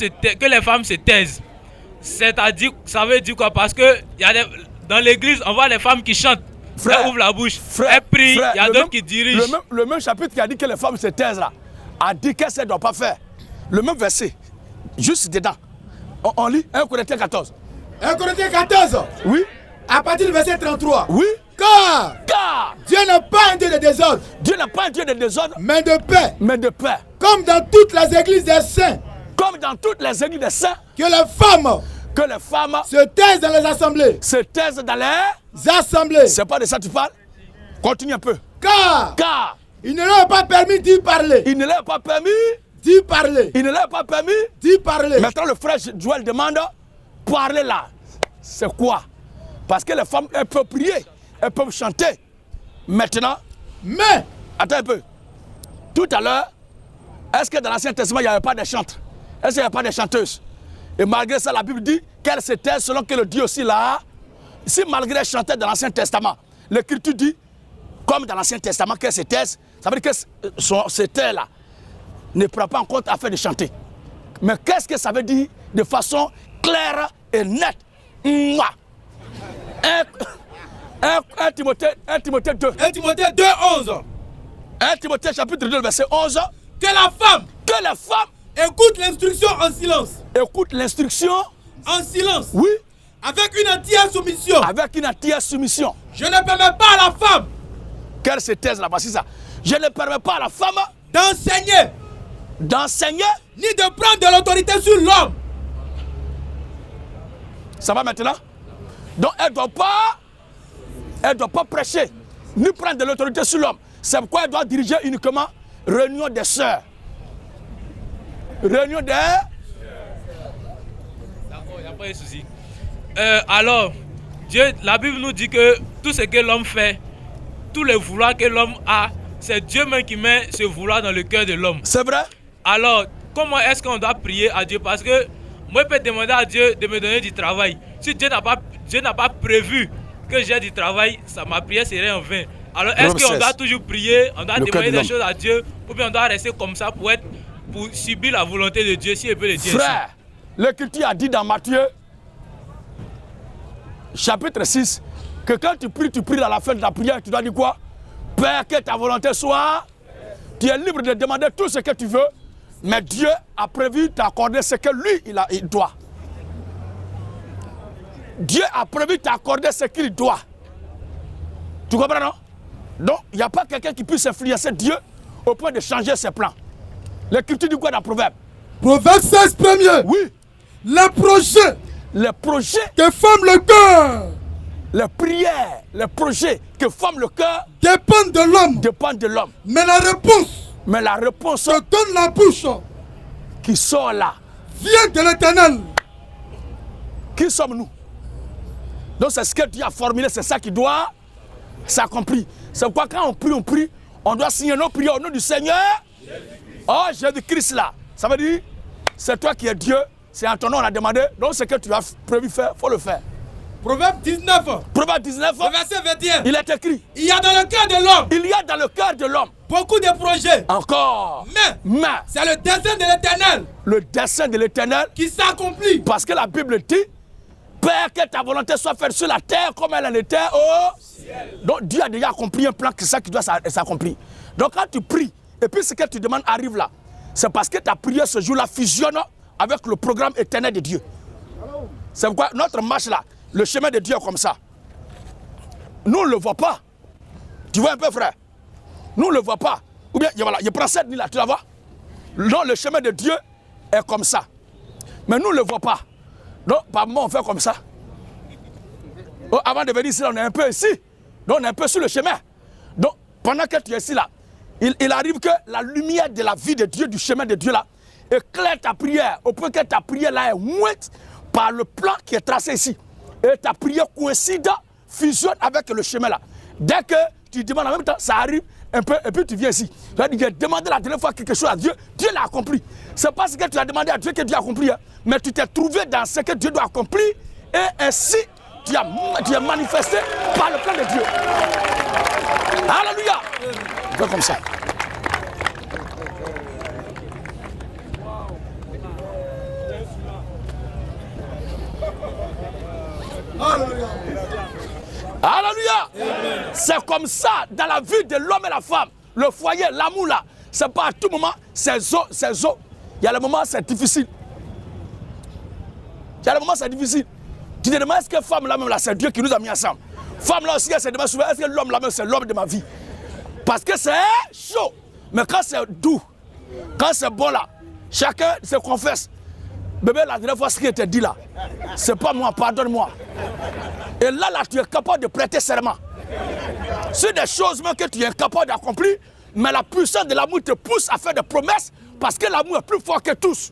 se taisent, c'est-à-dire, ça veut dire quoi? Parce que dans l'église, on voit les femmes qui chantent. Frère, elles ouvrent la bouche, elles prient, il y a d'autres qui dirigent. Le même chapitre qui a dit que les femmes se taisent là, a dit qu'elles ne doivent pas faire. Le même verset, juste dedans. On lit 1 Corinthiens 14. 1 Corinthiens 14. Oui. À partir du verset 33. Oui. Car Dieu n'est pas un Dieu de désordre. Dieu n'est pas un Dieu de désordre. Mais de paix. Mais de paix. Comme dans toutes les églises des saints. Comme dans toutes les églises des saints. Que les femmes se taisent dans les assemblées. Se taisent dans les assemblées. C'est pas de ça que tu parles? Continue un peu. Car il ne leur est pas permis d'y parler. Il ne leur est pas permis d'y parler. Il ne leur est pas permis d'y parler. Maintenant, le frère Joël demande, parler là, c'est quoi? Parce que les femmes, elles peuvent prier, elles peuvent chanter. Maintenant, mais, attends un peu. Tout à l'heure, est-ce que dans l'Ancien Testament, il n'y avait pas de chantres? Est-ce qu'il n'y avait pas de chanteuses? Et malgré ça, la Bible dit qu'elles se taisent selon que le Dieu aussi là. Si malgré elles chantaient dans l'Ancien Testament, l'Écriture dit, comme dans l'Ancien Testament, qu'elles se taisent, ça veut dire que ce taire-là ne prend pas en compte afin de chanter. Mais qu'est-ce que ça veut dire de façon claire et nette? 1 Timothée 2. 1 Timothée 2, 11. 1 Timothée chapitre 2, verset 11. Que la femme écoute l'instruction en silence. Écoute l'instruction en silence. Oui. Avec une entière soumission. Avec une entière soumission. Je ne permets pas à la femme. Quelle se taise là-bas, c'est ça. Je ne permets pas à la femme d'enseigner, ni de prendre de l'autorité sur l'homme. Ça va maintenant? Donc elle ne doit pas prêcher, ni prendre de l'autorité sur l'homme. C'est pourquoi elle doit diriger uniquement réunion des sœurs. Réunion des... D'accord, il n'y a pas de souci. Alors, la Bible nous dit que tout ce que l'homme fait, tous les vouloirs que l'homme a, c'est Dieu même qui met ce vouloir dans le cœur de l'homme. C'est vrai? Alors, comment est-ce qu'on doit prier à Dieu? Parce que moi, je peux demander à Dieu de me donner du travail. Si Dieu n'a pas prévu que j'ai du travail, ma prière serait en vain. Alors, est-ce qu'on doit toujours prier, on doit demander des choses à Dieu, ou bien on doit rester comme ça pour subir la volonté de Dieu, si il peut le dire? Frère, l'Écriture a dit dans Matthieu, chapitre 6, que quand tu pries à la fin de la prière, tu dois dire quoi? Père, que ta volonté soit. Tu es libre de demander tout ce que tu veux, mais Dieu a prévu t'accorder ce que lui, il doit. Dieu a prévu t'accorder ce qu'il doit. Tu comprends, non? Donc, il n'y a pas quelqu'un qui puisse influencer Dieu au point de changer ses plans. L'Écriture dit quoi dans Proverbe? Proverbe 16 premier. Oui. Les projets que forment le cœur. Les prières, les projets que forment le cœur dépendent de l'homme. Mais la réponse que donne la bouche qui sort là vient de l'Éternel. Qui sommes-nous? Donc c'est ce que Dieu a formulé, c'est ça qui doit s'accomplir. C'est pourquoi quand on prie, on doit signer nos prières au nom du Seigneur. Oh, Jésus-Christ là. Ça veut dire, c'est toi qui es Dieu, c'est en ton nom on a demandé, donc ce que tu as prévu faire, il faut le faire. Proverbe 19. Proverbe 19. Verset 21. Il est écrit. Il y a dans le cœur de l'homme. Il y a dans le cœur de l'homme. Beaucoup de projets. Encore. Mais c'est le dessein de l'Éternel. Le dessein de l'Éternel. Qui s'accomplit. Parce que la Bible dit, Père, que ta volonté soit faite sur la terre comme elle en était au ciel. Donc Dieu a déjà accompli un plan, que ça qui doit s'accomplir. Donc quand tu pries, et puis ce que tu demandes arrive là, c'est parce que ta prière ce jour-là fusionne avec le programme éternel de Dieu. C'est pourquoi notre marche là, le chemin de Dieu est comme ça. Nous, on ne le voit pas. Tu vois un peu, frère? Nous, on ne le voit pas. Ou bien, voilà, il prend cette nuit là, tu la vois? Non, le chemin de Dieu est comme ça. Mais nous, on ne le voit pas. Donc, par moment, on fait comme ça. Oh, avant de venir ici, on est un peu ici. Donc, on est un peu sur le chemin. Donc, pendant que tu es ici là, il arrive que la lumière de la vie de Dieu, du chemin de Dieu là, éclaire ta prière, au point que ta prière là est moite par le plan qui est tracé ici. Et ta prière coïncide, fusionne avec le chemin là. Dès que tu demandes en même temps, ça arrive un peu, et puis tu viens ici. Tu as demandé la dernière fois quelque chose à Dieu, Dieu l'a accompli. Ce n'est pas ce que tu as demandé à Dieu que Dieu a accompli, hein. Mais tu t'es trouvé dans ce que Dieu doit accomplir, et ainsi tu es manifesté par le plan de Dieu. Alléluia. Fais comme ça. Alléluia. C'est comme ça dans la vie de l'homme et la femme. Le foyer, l'amour là, c'est pas à tout moment, c'est zo. Il y a le moment c'est difficile. Il y a le moment c'est difficile. Tu te demandes est-ce que femme là même là, c'est Dieu qui nous a mis ensemble. Femme là aussi, elle se demande souvent est-ce que l'homme là même c'est l'homme de ma vie. Parce que c'est chaud. Mais quand c'est doux, quand c'est bon là, chacun se confesse. Bébé, la dernière fois ce qui était dit là, c'est pas moi, pardonne-moi. Et là, tu es capable de prêter serment. C'est des choses même que tu es capable d'accomplir, mais la puissance de l'amour te pousse à faire des promesses parce que l'amour est plus fort que tous.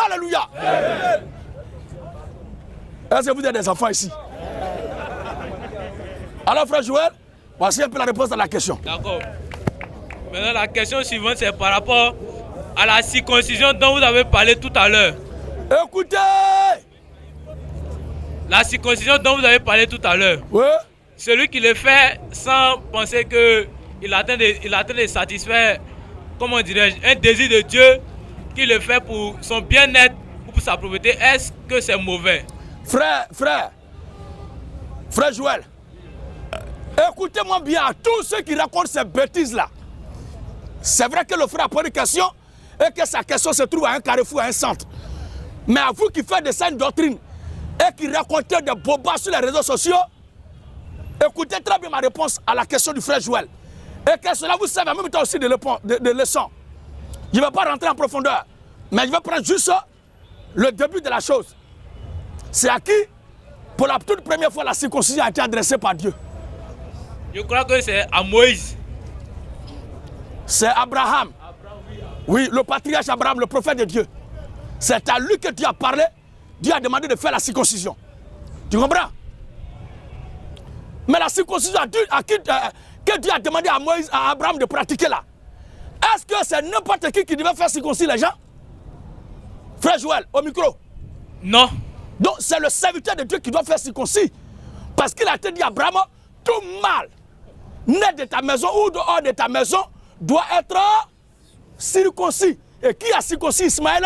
Alléluia. Est-ce que vous êtes des enfants ici? Alors, frère Joël, voici un peu la réponse à la question. D'accord. Maintenant, la question suivante, c'est par rapport à la circoncision dont vous avez parlé tout à l'heure. Écoutez! La circoncision dont vous avez parlé tout à l'heure. Oui. Celui qui le fait sans penser qu'il atteint de satisfaire, comment dirais-je, un désir de Dieu, qui le fait pour son bien-être ou pour sa propriété, est-ce que c'est mauvais? Frère Joël, écoutez-moi bien à tous ceux qui racontent ces bêtises-là. C'est vrai que le frère a posé une question et que sa question se trouve à un carrefour, à un centre. Mais à vous qui faites des saines doctrines et qui racontez des bobas sur les réseaux sociaux, écoutez très bien ma réponse à la question du frère Joël. Et que cela vous serve en même temps aussi de leçon. Je ne vais pas rentrer en profondeur, mais je vais prendre juste le début de la chose. C'est à qui, pour la toute première fois, la circoncision a été adressée par Dieu? Je crois que c'est à Moïse. C'est Abraham. Oui, le patriarche Abraham, le prophète de Dieu. C'est à lui que Dieu a parlé. Dieu a demandé de faire la circoncision. Tu comprends? Mais la circoncision que Dieu a demandé à Moïse, à Abraham de pratiquer là. Est-ce que c'est n'importe qui devait faire circoncire les gens? Frère Joël, au micro. Non. Donc c'est le serviteur de Dieu qui doit faire circoncire. Parce qu'il a été dit à Abraham, tout mâle né de ta maison ou dehors de ta maison doit être circoncis. Et qui a circoncis Ismaël?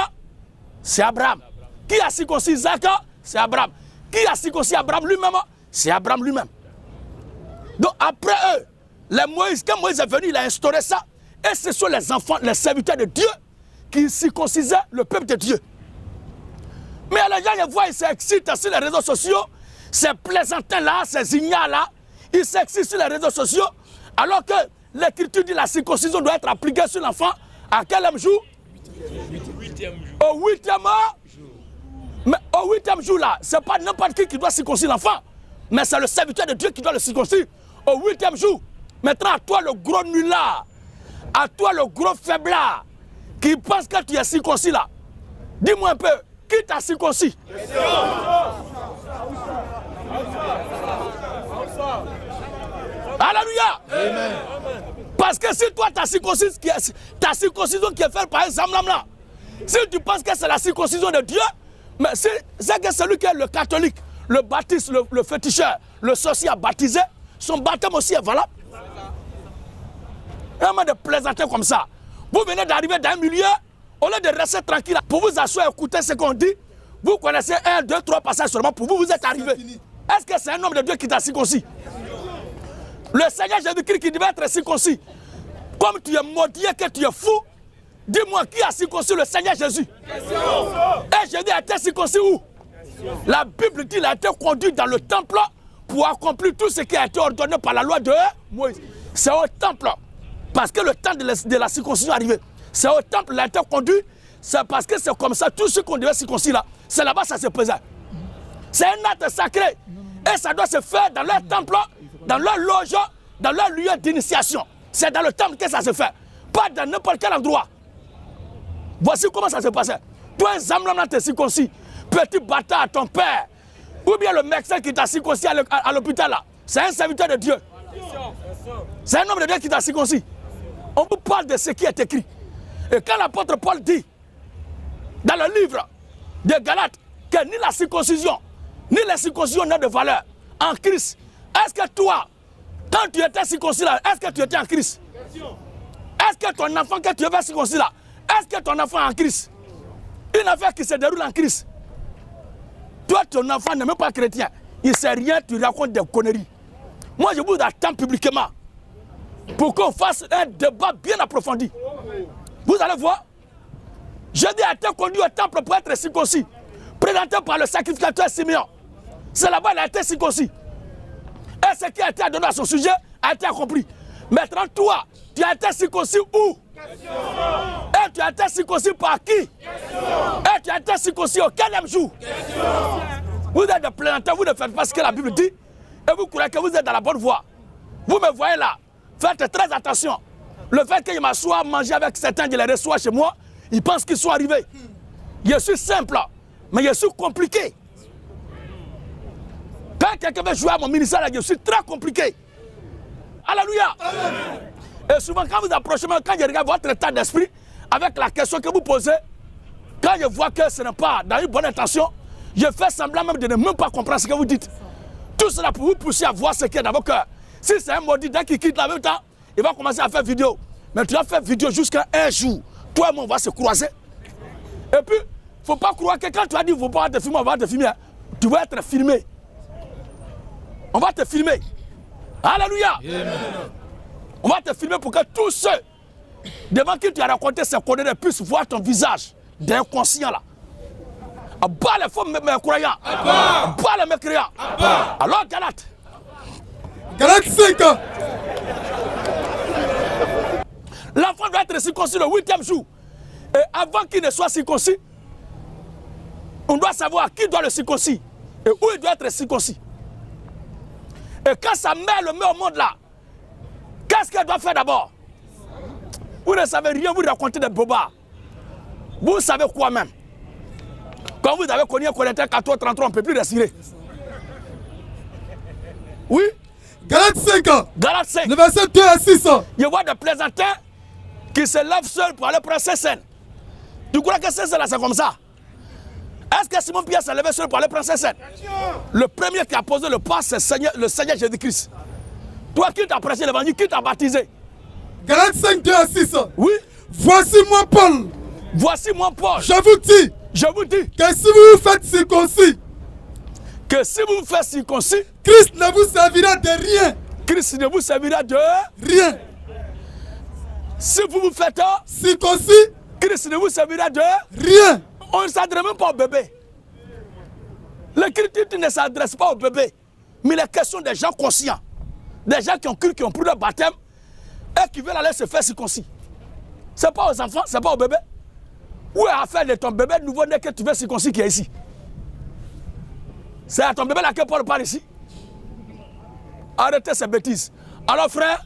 C'est Abraham. Qui a circoncis Isaac? C'est Abraham. Qui a circoncis Abraham lui-même? C'est Abraham lui-même. Donc après eux, quand Moïse est venu, il a instauré ça. Et ce sont les enfants, les serviteurs de Dieu qui circoncisaient le peuple de Dieu. Mais les gens, ils voient, ils s'excitent sur les réseaux sociaux. Ces plaisantins-là, ces ignares-là, ils s'excitent sur les réseaux sociaux. Alors que l'Écriture dit que la circoncision doit être appliquée sur l'enfant à quel jour? Au 8e jour. Mais au 8e jour là, ce n'est pas n'importe qui doit circoncire l'enfant. Mais c'est le serviteur de Dieu qui doit le circoncire au 8e jour. Maintenant, à toi le gros nulard, à toi le gros faiblard, qui pense que tu es circoncis là. Dis-moi un peu, qui t'a circoncis? Alléluia. Amen. Parce que si toi ta circoncision qui est faite par un zamlam là, si tu penses que c'est la circoncision de Dieu, mais c'est que celui qui est le catholique, le baptiste, le féticheur, le sorcier a baptisé, son baptême aussi est valable. Vraiment de plaisanter comme ça. Vous venez d'arriver dans un milieu, au lieu de rester tranquille, pour vous asseoir et écouter ce qu'on dit, vous connaissez 1, 2, 3 passages seulement, pour vous, vous êtes arrivé. Est-ce que c'est un homme de Dieu qui t'a circoncis? Le Seigneur Jésus-Christ qui devait être circoncis. Comme tu es maudit et que tu es fou, dis-moi qui a circoncis le Seigneur Jésus? Et Jésus a été circoncis où? La Bible dit qu'il a été conduit dans le temple pour accomplir tout ce qui a été ordonné par la loi de Moïse. C'est au temple. Parce que le temps de la circoncision est arrivé. C'est au temple qu'il a été conduit. C'est parce que c'est comme ça, tout ce qu'on devait circoncire là, c'est là-bas ça se faisait. C'est un acte sacré. Et ça doit se faire dans leur temple, dans leur loge, dans leur lieu d'initiation. C'est dans le temple que ça se fait. Pas dans n'importe quel endroit. Voici comment ça se passait. Toi, un zamlam te circoncis. Petit bâtard à ton père. Ou bien le médecin qui t'a circoncis à l'hôpital là. C'est un serviteur de Dieu. C'est un homme de Dieu qui t'a circoncis. On vous parle de ce qui est écrit. Et quand l'apôtre Paul dit, dans le livre de Galates, que ni la circoncision, ni la circoncision n'a de valeur en Christ, est-ce que toi, Quand tu étais circoncis là, est-ce que tu étais en Christ? Est-ce que ton enfant que tu es circoncis là, est-ce que ton enfant est en Christ? Une affaire qui se déroule en Christ. Toi, ton enfant n'est même pas chrétien. Il ne sait rien, tu racontes des conneries. Moi, je vous attends publiquement pour qu'on fasse un débat bien approfondi. Vous allez voir. Jésus a été conduit au temple pour être circoncis, présenté par le sacrificateur Simeon. C'est là-bas qu'il a été circoncis. Et ce qui a été donné à son sujet a été accompli. Maintenant, toi, tu as été circoncis où? Et tu as été circoncis par qui? Et tu as été circoncis au quel jour? Vous êtes des plaisantins, vous ne faites pas ce que la Bible dit. Et vous croyez que vous êtes dans la bonne voie. Vous me voyez là. Faites très attention. Le fait que je m'assoie manger avec certains, je les reçois chez moi, ils pensent qu'ils sont arrivés. Je suis simple, mais je suis compliqué. Quand quelqu'un veut jouer à mon ministère, je suis très compliqué. Alléluia. Amen. Et souvent, quand vous approchez, quand je regarde votre état d'esprit, avec la question que vous posez, quand je vois que ce n'est pas dans une bonne intention, je fais semblant même de ne même pas comprendre ce que vous dites. Tout cela pour vous pousser à voir ce qu'il y a dans vos cœurs. Si c'est un maudit, dès qu'il quitte la même temps, il va commencer à faire vidéo. Mais tu vas faire vidéo jusqu'à un jour. Toi et moi, on va se croiser. Et puis, il ne faut pas croire que quand tu as dit qu'il ne faut pas te filmer, on va te filmer. Tu vas être filmé. On va te filmer. Alléluia. Amen. On va te filmer pour que tous ceux devant qui tu as raconté ces conneries puissent voir ton visage d'inconscient là. Abat les faux mécroyants. Abat les mécréants. Alors Galate. Galate 5 ans. L'enfant doit être circoncis le 8e jour. Et avant qu'il ne soit circoncis, on doit savoir qui doit le circoncis et où il doit être circoncis. Et quand sa mère le met au monde là, qu'est-ce qu'elle doit faire d'abord? Vous ne savez rien, vous racontez des bobards. Vous savez quoi même? Quand vous avez connu un Corinthiens 14-33, on ne peut plus respirer. Oui? Galates 5 ans. Galates 5. Le verset 2 à 6 ans. Je vois des plaisantins qui se lèvent seuls pour aller prendre ces scènes. Tu crois que ces scènes-là, c'est comme ça? Est-ce que Simon Pierre s'est levé seul pour aller prendre ces scènes? Le premier qui a posé le pas, c'est le Seigneur Jésus-Christ. Toi qui t'as prêché l'évangile, qui t'a baptisé? Galates 5, 2 à 6 ans. Oui. Voici moi Paul. Voici moi Paul. Je vous dis que si vous vous faites circoncis, Christ ne vous servira de rien. Christ ne vous servira de rien. Si vous vous faites circoncis, Christ ne vous servira de rien. On ne s'adresse même pas au bébé. L'écriture ne s'adresse pas au bébé, mais les questions des gens conscients, des gens qui ont cru, qui ont pris le baptême et qui veulent aller se faire circoncis. Ce n'est pas aux enfants, ce n'est pas aux bébés. Où est l'affaire de ton bébé nouveau-né que tu veux circoncis qui est ici? C'est à ton bébé là que Paul parle ici. Arrêtez ces bêtises. Alors frère,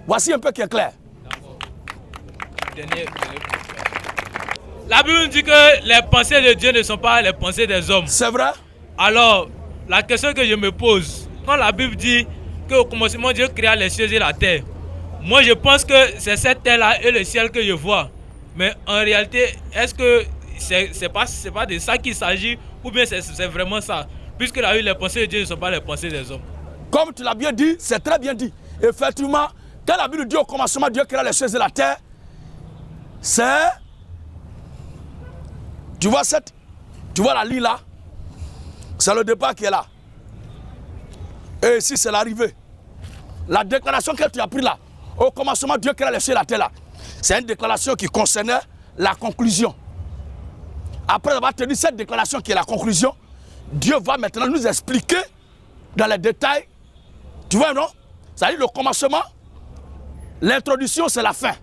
voici un peu qui est clair. La Bible dit que les pensées de Dieu ne sont pas les pensées des hommes. C'est vrai? Alors, la question que je me pose, quand la Bible dit qu'au commencement Dieu créa les cieux et la terre, moi je pense que c'est cette terre-là et le ciel que je vois. Mais en réalité, est-ce que c'est pas de ça qu'il s'agit ou bien c'est vraiment ça? Puisque là, les pensées de Dieu ne sont pas les pensées des hommes. Comme tu l'as bien dit, c'est très bien dit. Effectivement, quand la Bible dit au commencement Dieu créa les cieux et la terre, c'est... Tu vois la ligne là? C'est le départ qui est là. Et ici, c'est l'arrivée. La déclaration que tu as prise là, au commencement, Dieu créa les cieux et la terre là. C'est une déclaration qui concernait la conclusion. Après avoir tenu cette déclaration qui est la conclusion, Dieu va maintenant nous expliquer dans les détails. Tu vois, non? C'est-à-dire le commencement, l'introduction, c'est la fin.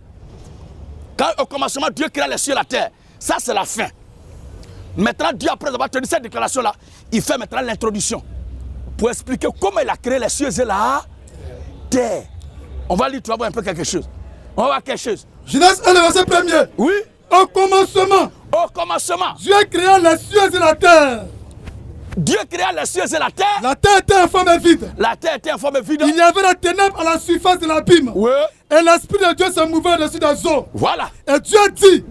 Quand au commencement, Dieu créa les cieux et la terre, ça c'est la fin. Maintenant, Dieu, après avoir tenu cette déclaration-là, il fait maintenant l'introduction pour expliquer comment il a créé les cieux et la terre. On va lire, tu vas voir un peu quelque chose. On va voir quelque chose. Genèse 1, le verset 1er. Oui. Au commencement. Au commencement. Dieu créa les cieux et la terre. Dieu créa les cieux et la terre. La terre était informe et vide. La terre était informe et vide. Il y avait la ténèbre à la surface de l'abîme. Oui. Et l'Esprit de Dieu se mouvait au-dessus des eaux. Voilà. Et Dieu dit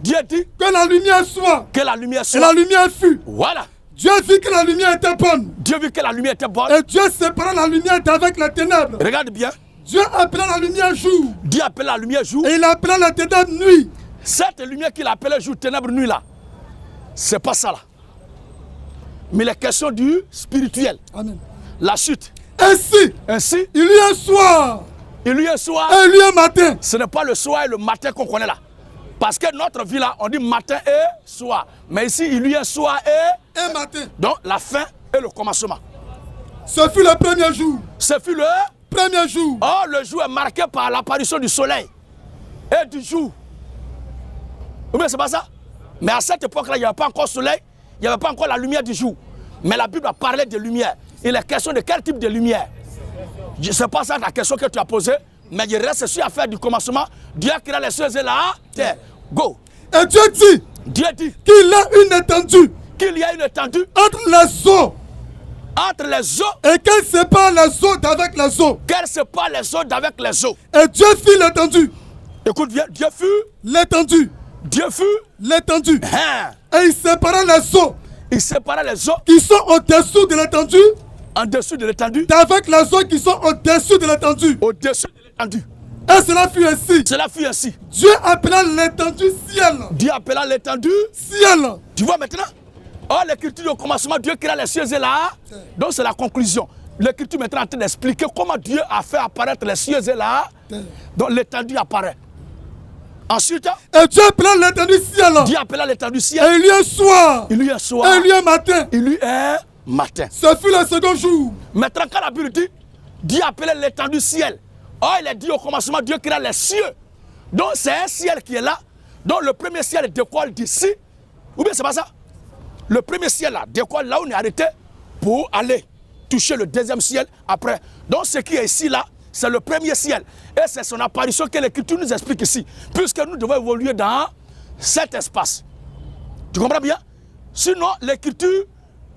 que la lumière soit. Que la lumière soit. Et la lumière fut. Voilà. Dieu vit que la lumière était bonne. Dieu vit que la lumière était bonne. Et Dieu sépara la lumière d'avec les ténèbres. Regarde bien. Dieu appela la lumière jour. Dieu appela la lumière jour. Et il appela la ténèbre nuit. Cette lumière qu'il appelait jour, ténèbre, nuit là, c'est pas ça là. Mais les questions du spirituel. Amen. La suite. Ainsi, il y a un soir. Il y a un soir. Et il y a un matin. Ce n'est pas le soir et le matin qu'on connaît là. Parce que notre vie là, on dit matin et soir. Mais ici, il y a un soir et un matin. Donc la fin et le commencement. Ce fut le premier jour. Ce fut le premier jour. Oh, le jour est marqué par l'apparition du soleil et du jour. Ou bien c'est pas ça? Mais à cette époque-là, il n'y avait pas encore soleil, il n'y avait pas encore la lumière du jour. Mais la Bible a parlé de lumière. Il est question de quel type de lumière? Ce n'est pas ça la question que tu as posée, mais il reste sur l'affaire du commencement. Dieu a créé les cieux et la terre. Go. Et Dieu dit qu'il a une étendue. Qu'il y a une étendue entre les eaux. Entre les eaux. Et qu'elle sépare les eaux d'avec les eaux. Qu'elle sépare les eaux d'avec les eaux. Et Dieu fit l'étendue. Écoute bien, Dieu fut l'étendue. Dieu fut l'étendue. Et il sépara les eaux. Il sépara les eaux qui sont au-dessous de l'étendue. En dessous de l'étendue. D'avec les eaux qui sont au-dessus de l'étendue. Au-dessus de l'étendue. Et cela fut ainsi. Cela fut ainsi. Dieu appela l'étendue ciel. Dieu appela l'étendue ciel. Tu vois maintenant? Oh, l'écriture au commencement, Dieu créa les cieux et la. Donc c'est la conclusion. L'écriture maintenant est en train d'expliquer comment Dieu a fait apparaître les cieux et la. Donc l'étendue apparaît. Ensuite, et Dieu appela l'étendue ciel. Dieu appela l'étendue ciel. Et il y a un soir. Il y a un soir. Et il y a un matin. Il y a un matin. Ce fut le second jour. Maintenant, quand la Bible dit, Dieu appelait l'étendue ciel. Oh, il a dit au commencement, Dieu créa les cieux. Donc c'est un ciel qui est là. Donc le premier ciel décolle d'ici. Ou bien c'est pas ça? Le premier ciel là décolle là où on est arrêté pour aller toucher le deuxième ciel après. Donc ce qui est ici là, c'est le premier ciel. Et c'est son apparition que l'Écriture nous explique ici. Puisque nous devons évoluer dans cet espace. Tu comprends bien? Sinon, l'Écriture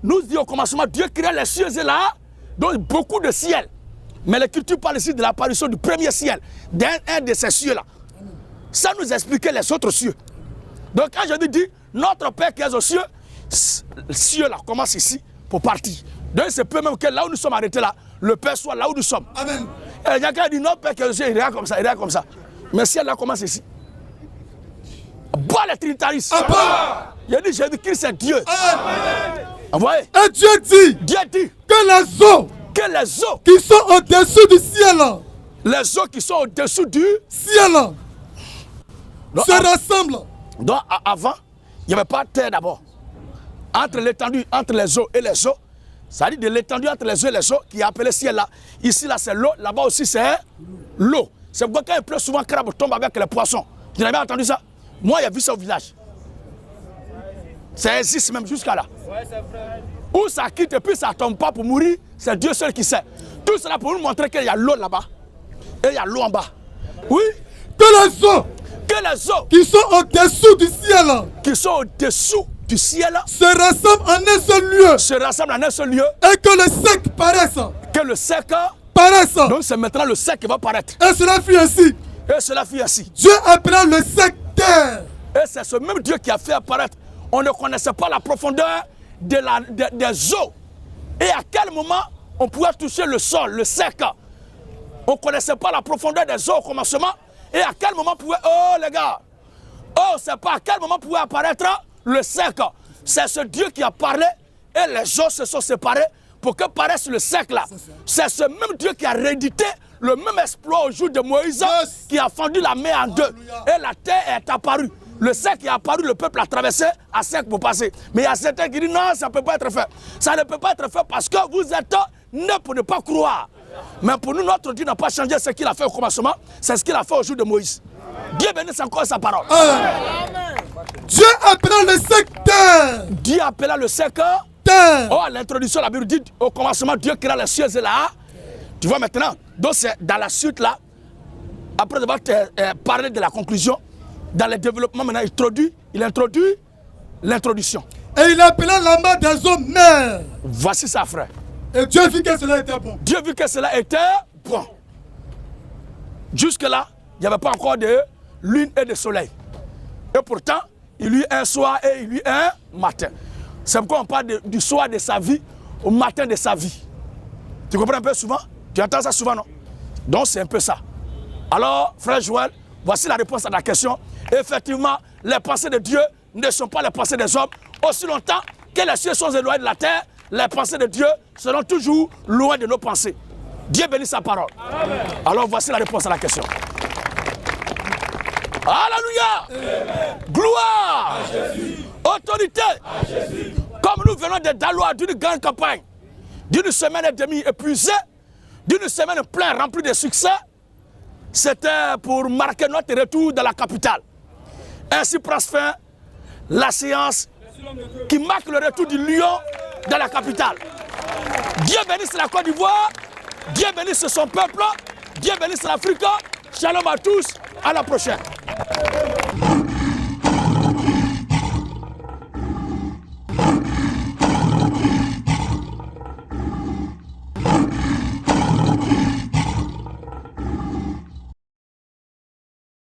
nous dit au commencement, Dieu créa les cieux et là, donc beaucoup de ciels. Mais l'Écriture parle ici de l'apparition du premier ciel, d'un de ces cieux-là. Ça nous expliquait les autres cieux. Donc quand je dis, notre Père qui est aux cieux, le cieux-là commence ici pour partir. Donc c'est peu même que là où nous sommes arrêtés là, le Père soit là où nous sommes. Amen. Et il y a quelqu'un qui dit, notre Père qui est aux cieux, il regarde comme ça, il regarde comme ça. Mais le ciel là commence ici. Bois les trinitaristes. Il a dit, Jésus-Christ c'est Dieu. Vous voyez? Et Dieu dit que les eaux qui sont au-dessus du ciel, les eaux qui sont au-dessous du ciel se rassemblent. Donc avant, il n'y avait pas de terre d'abord. Entre l'étendue, entre les eaux et les eaux, ça dit de l'étendue entre les eaux et les eaux qui est appelé ciel là. Ici là c'est l'eau, là-bas aussi c'est l'eau. C'est pourquoi quand il pleut souvent, le crabe tombe avec les poissons. Tu n'as bien entendu ça? Moi j'ai vu ça au village. Ça existe même jusqu'à là. Ouais, c'est vrai. Où ça quitte et puis ça ne tombe pas pour mourir, c'est Dieu seul qui sait. Tout cela pour nous montrer qu'il y a l'eau là-bas et il y a l'eau en bas. Oui. Que les eaux qui sont au-dessous du ciel, se rassemblent en un seul lieu. Se rassemblent en un seul lieu. Et que le sec paraisse. Que le sec paraisse. Donc c'est maintenant le sec qui va paraître. Et cela fut ainsi. Et cela fut ainsi. Dieu appela le sec terre. Et c'est ce même Dieu qui a fait apparaître. On ne connaissait pas la profondeur des eaux. Et à quel moment on pouvait toucher le sol, le sec. On ne connaissait pas la profondeur des eaux au commencement. Et à quel moment pouvait... Oh les gars. Oh, c'est pas à quel moment pouvait apparaître le sec. C'est ce Dieu qui a parlé et les eaux se sont séparées pour que paraisse le sec là. C'est ce même Dieu qui a réédité le même exploit au jour de Moïse qui a fendu la mer en deux. Et la terre est apparue. Le sec est apparu, le peuple a traversé à sec pour passer. Mais il y a certains qui disent non, ça ne peut pas être fait. Ça ne peut pas être fait parce que vous êtes nés pour ne pas croire. Mais pour nous, notre Dieu n'a pas changé ce qu'il a fait au commencement. C'est ce qu'il a fait au jour de Moïse. Dieu bénisse encore sa parole. Dieu appela le sec terre. Dieu appela le sec terre. Oh, à l'introduction, la Bible dit au commencement, Dieu créa les cieux et là. Tu vois maintenant. Donc c'est dans la suite là, après avoir parlé de la conclusion, dans le développement maintenant, il introduit l'introduction. Et il appela la mer des eaux mer. Voici ça, frère. Et Dieu vit que cela était bon. Dieu vit que cela était bon. Jusque-là, il n'y avait pas encore de lune et de soleil. Et pourtant, il y eut un soir et il y eut un matin. C'est pourquoi on parle du soir de sa vie au matin de sa vie. Tu comprends un peu souvent? Tu entends ça souvent, non? Donc c'est un peu ça. Alors, frère Joël, voici la réponse à la question. Effectivement, les pensées de Dieu ne sont pas les pensées des hommes. Aussi longtemps que les cieux sont éloignés de la terre, les pensées de Dieu seront toujours loin de nos pensées. Dieu bénit sa parole. Amen. Alors voici la réponse à la question. Alléluia. Amen. Gloire à Jésus. Autorité à Jésus. Comme nous venons de Daloa d'une grande campagne, d'une semaine et demie épuisée, d'une semaine pleine remplie de succès, c'était pour marquer notre retour dans la capitale. Ainsi prend fin la séance qui marque le retour du lion dans la capitale. Dieu bénisse la Côte d'Ivoire, Dieu bénisse son peuple, Dieu bénisse l'Afrique. Shalom à tous, à la prochaine.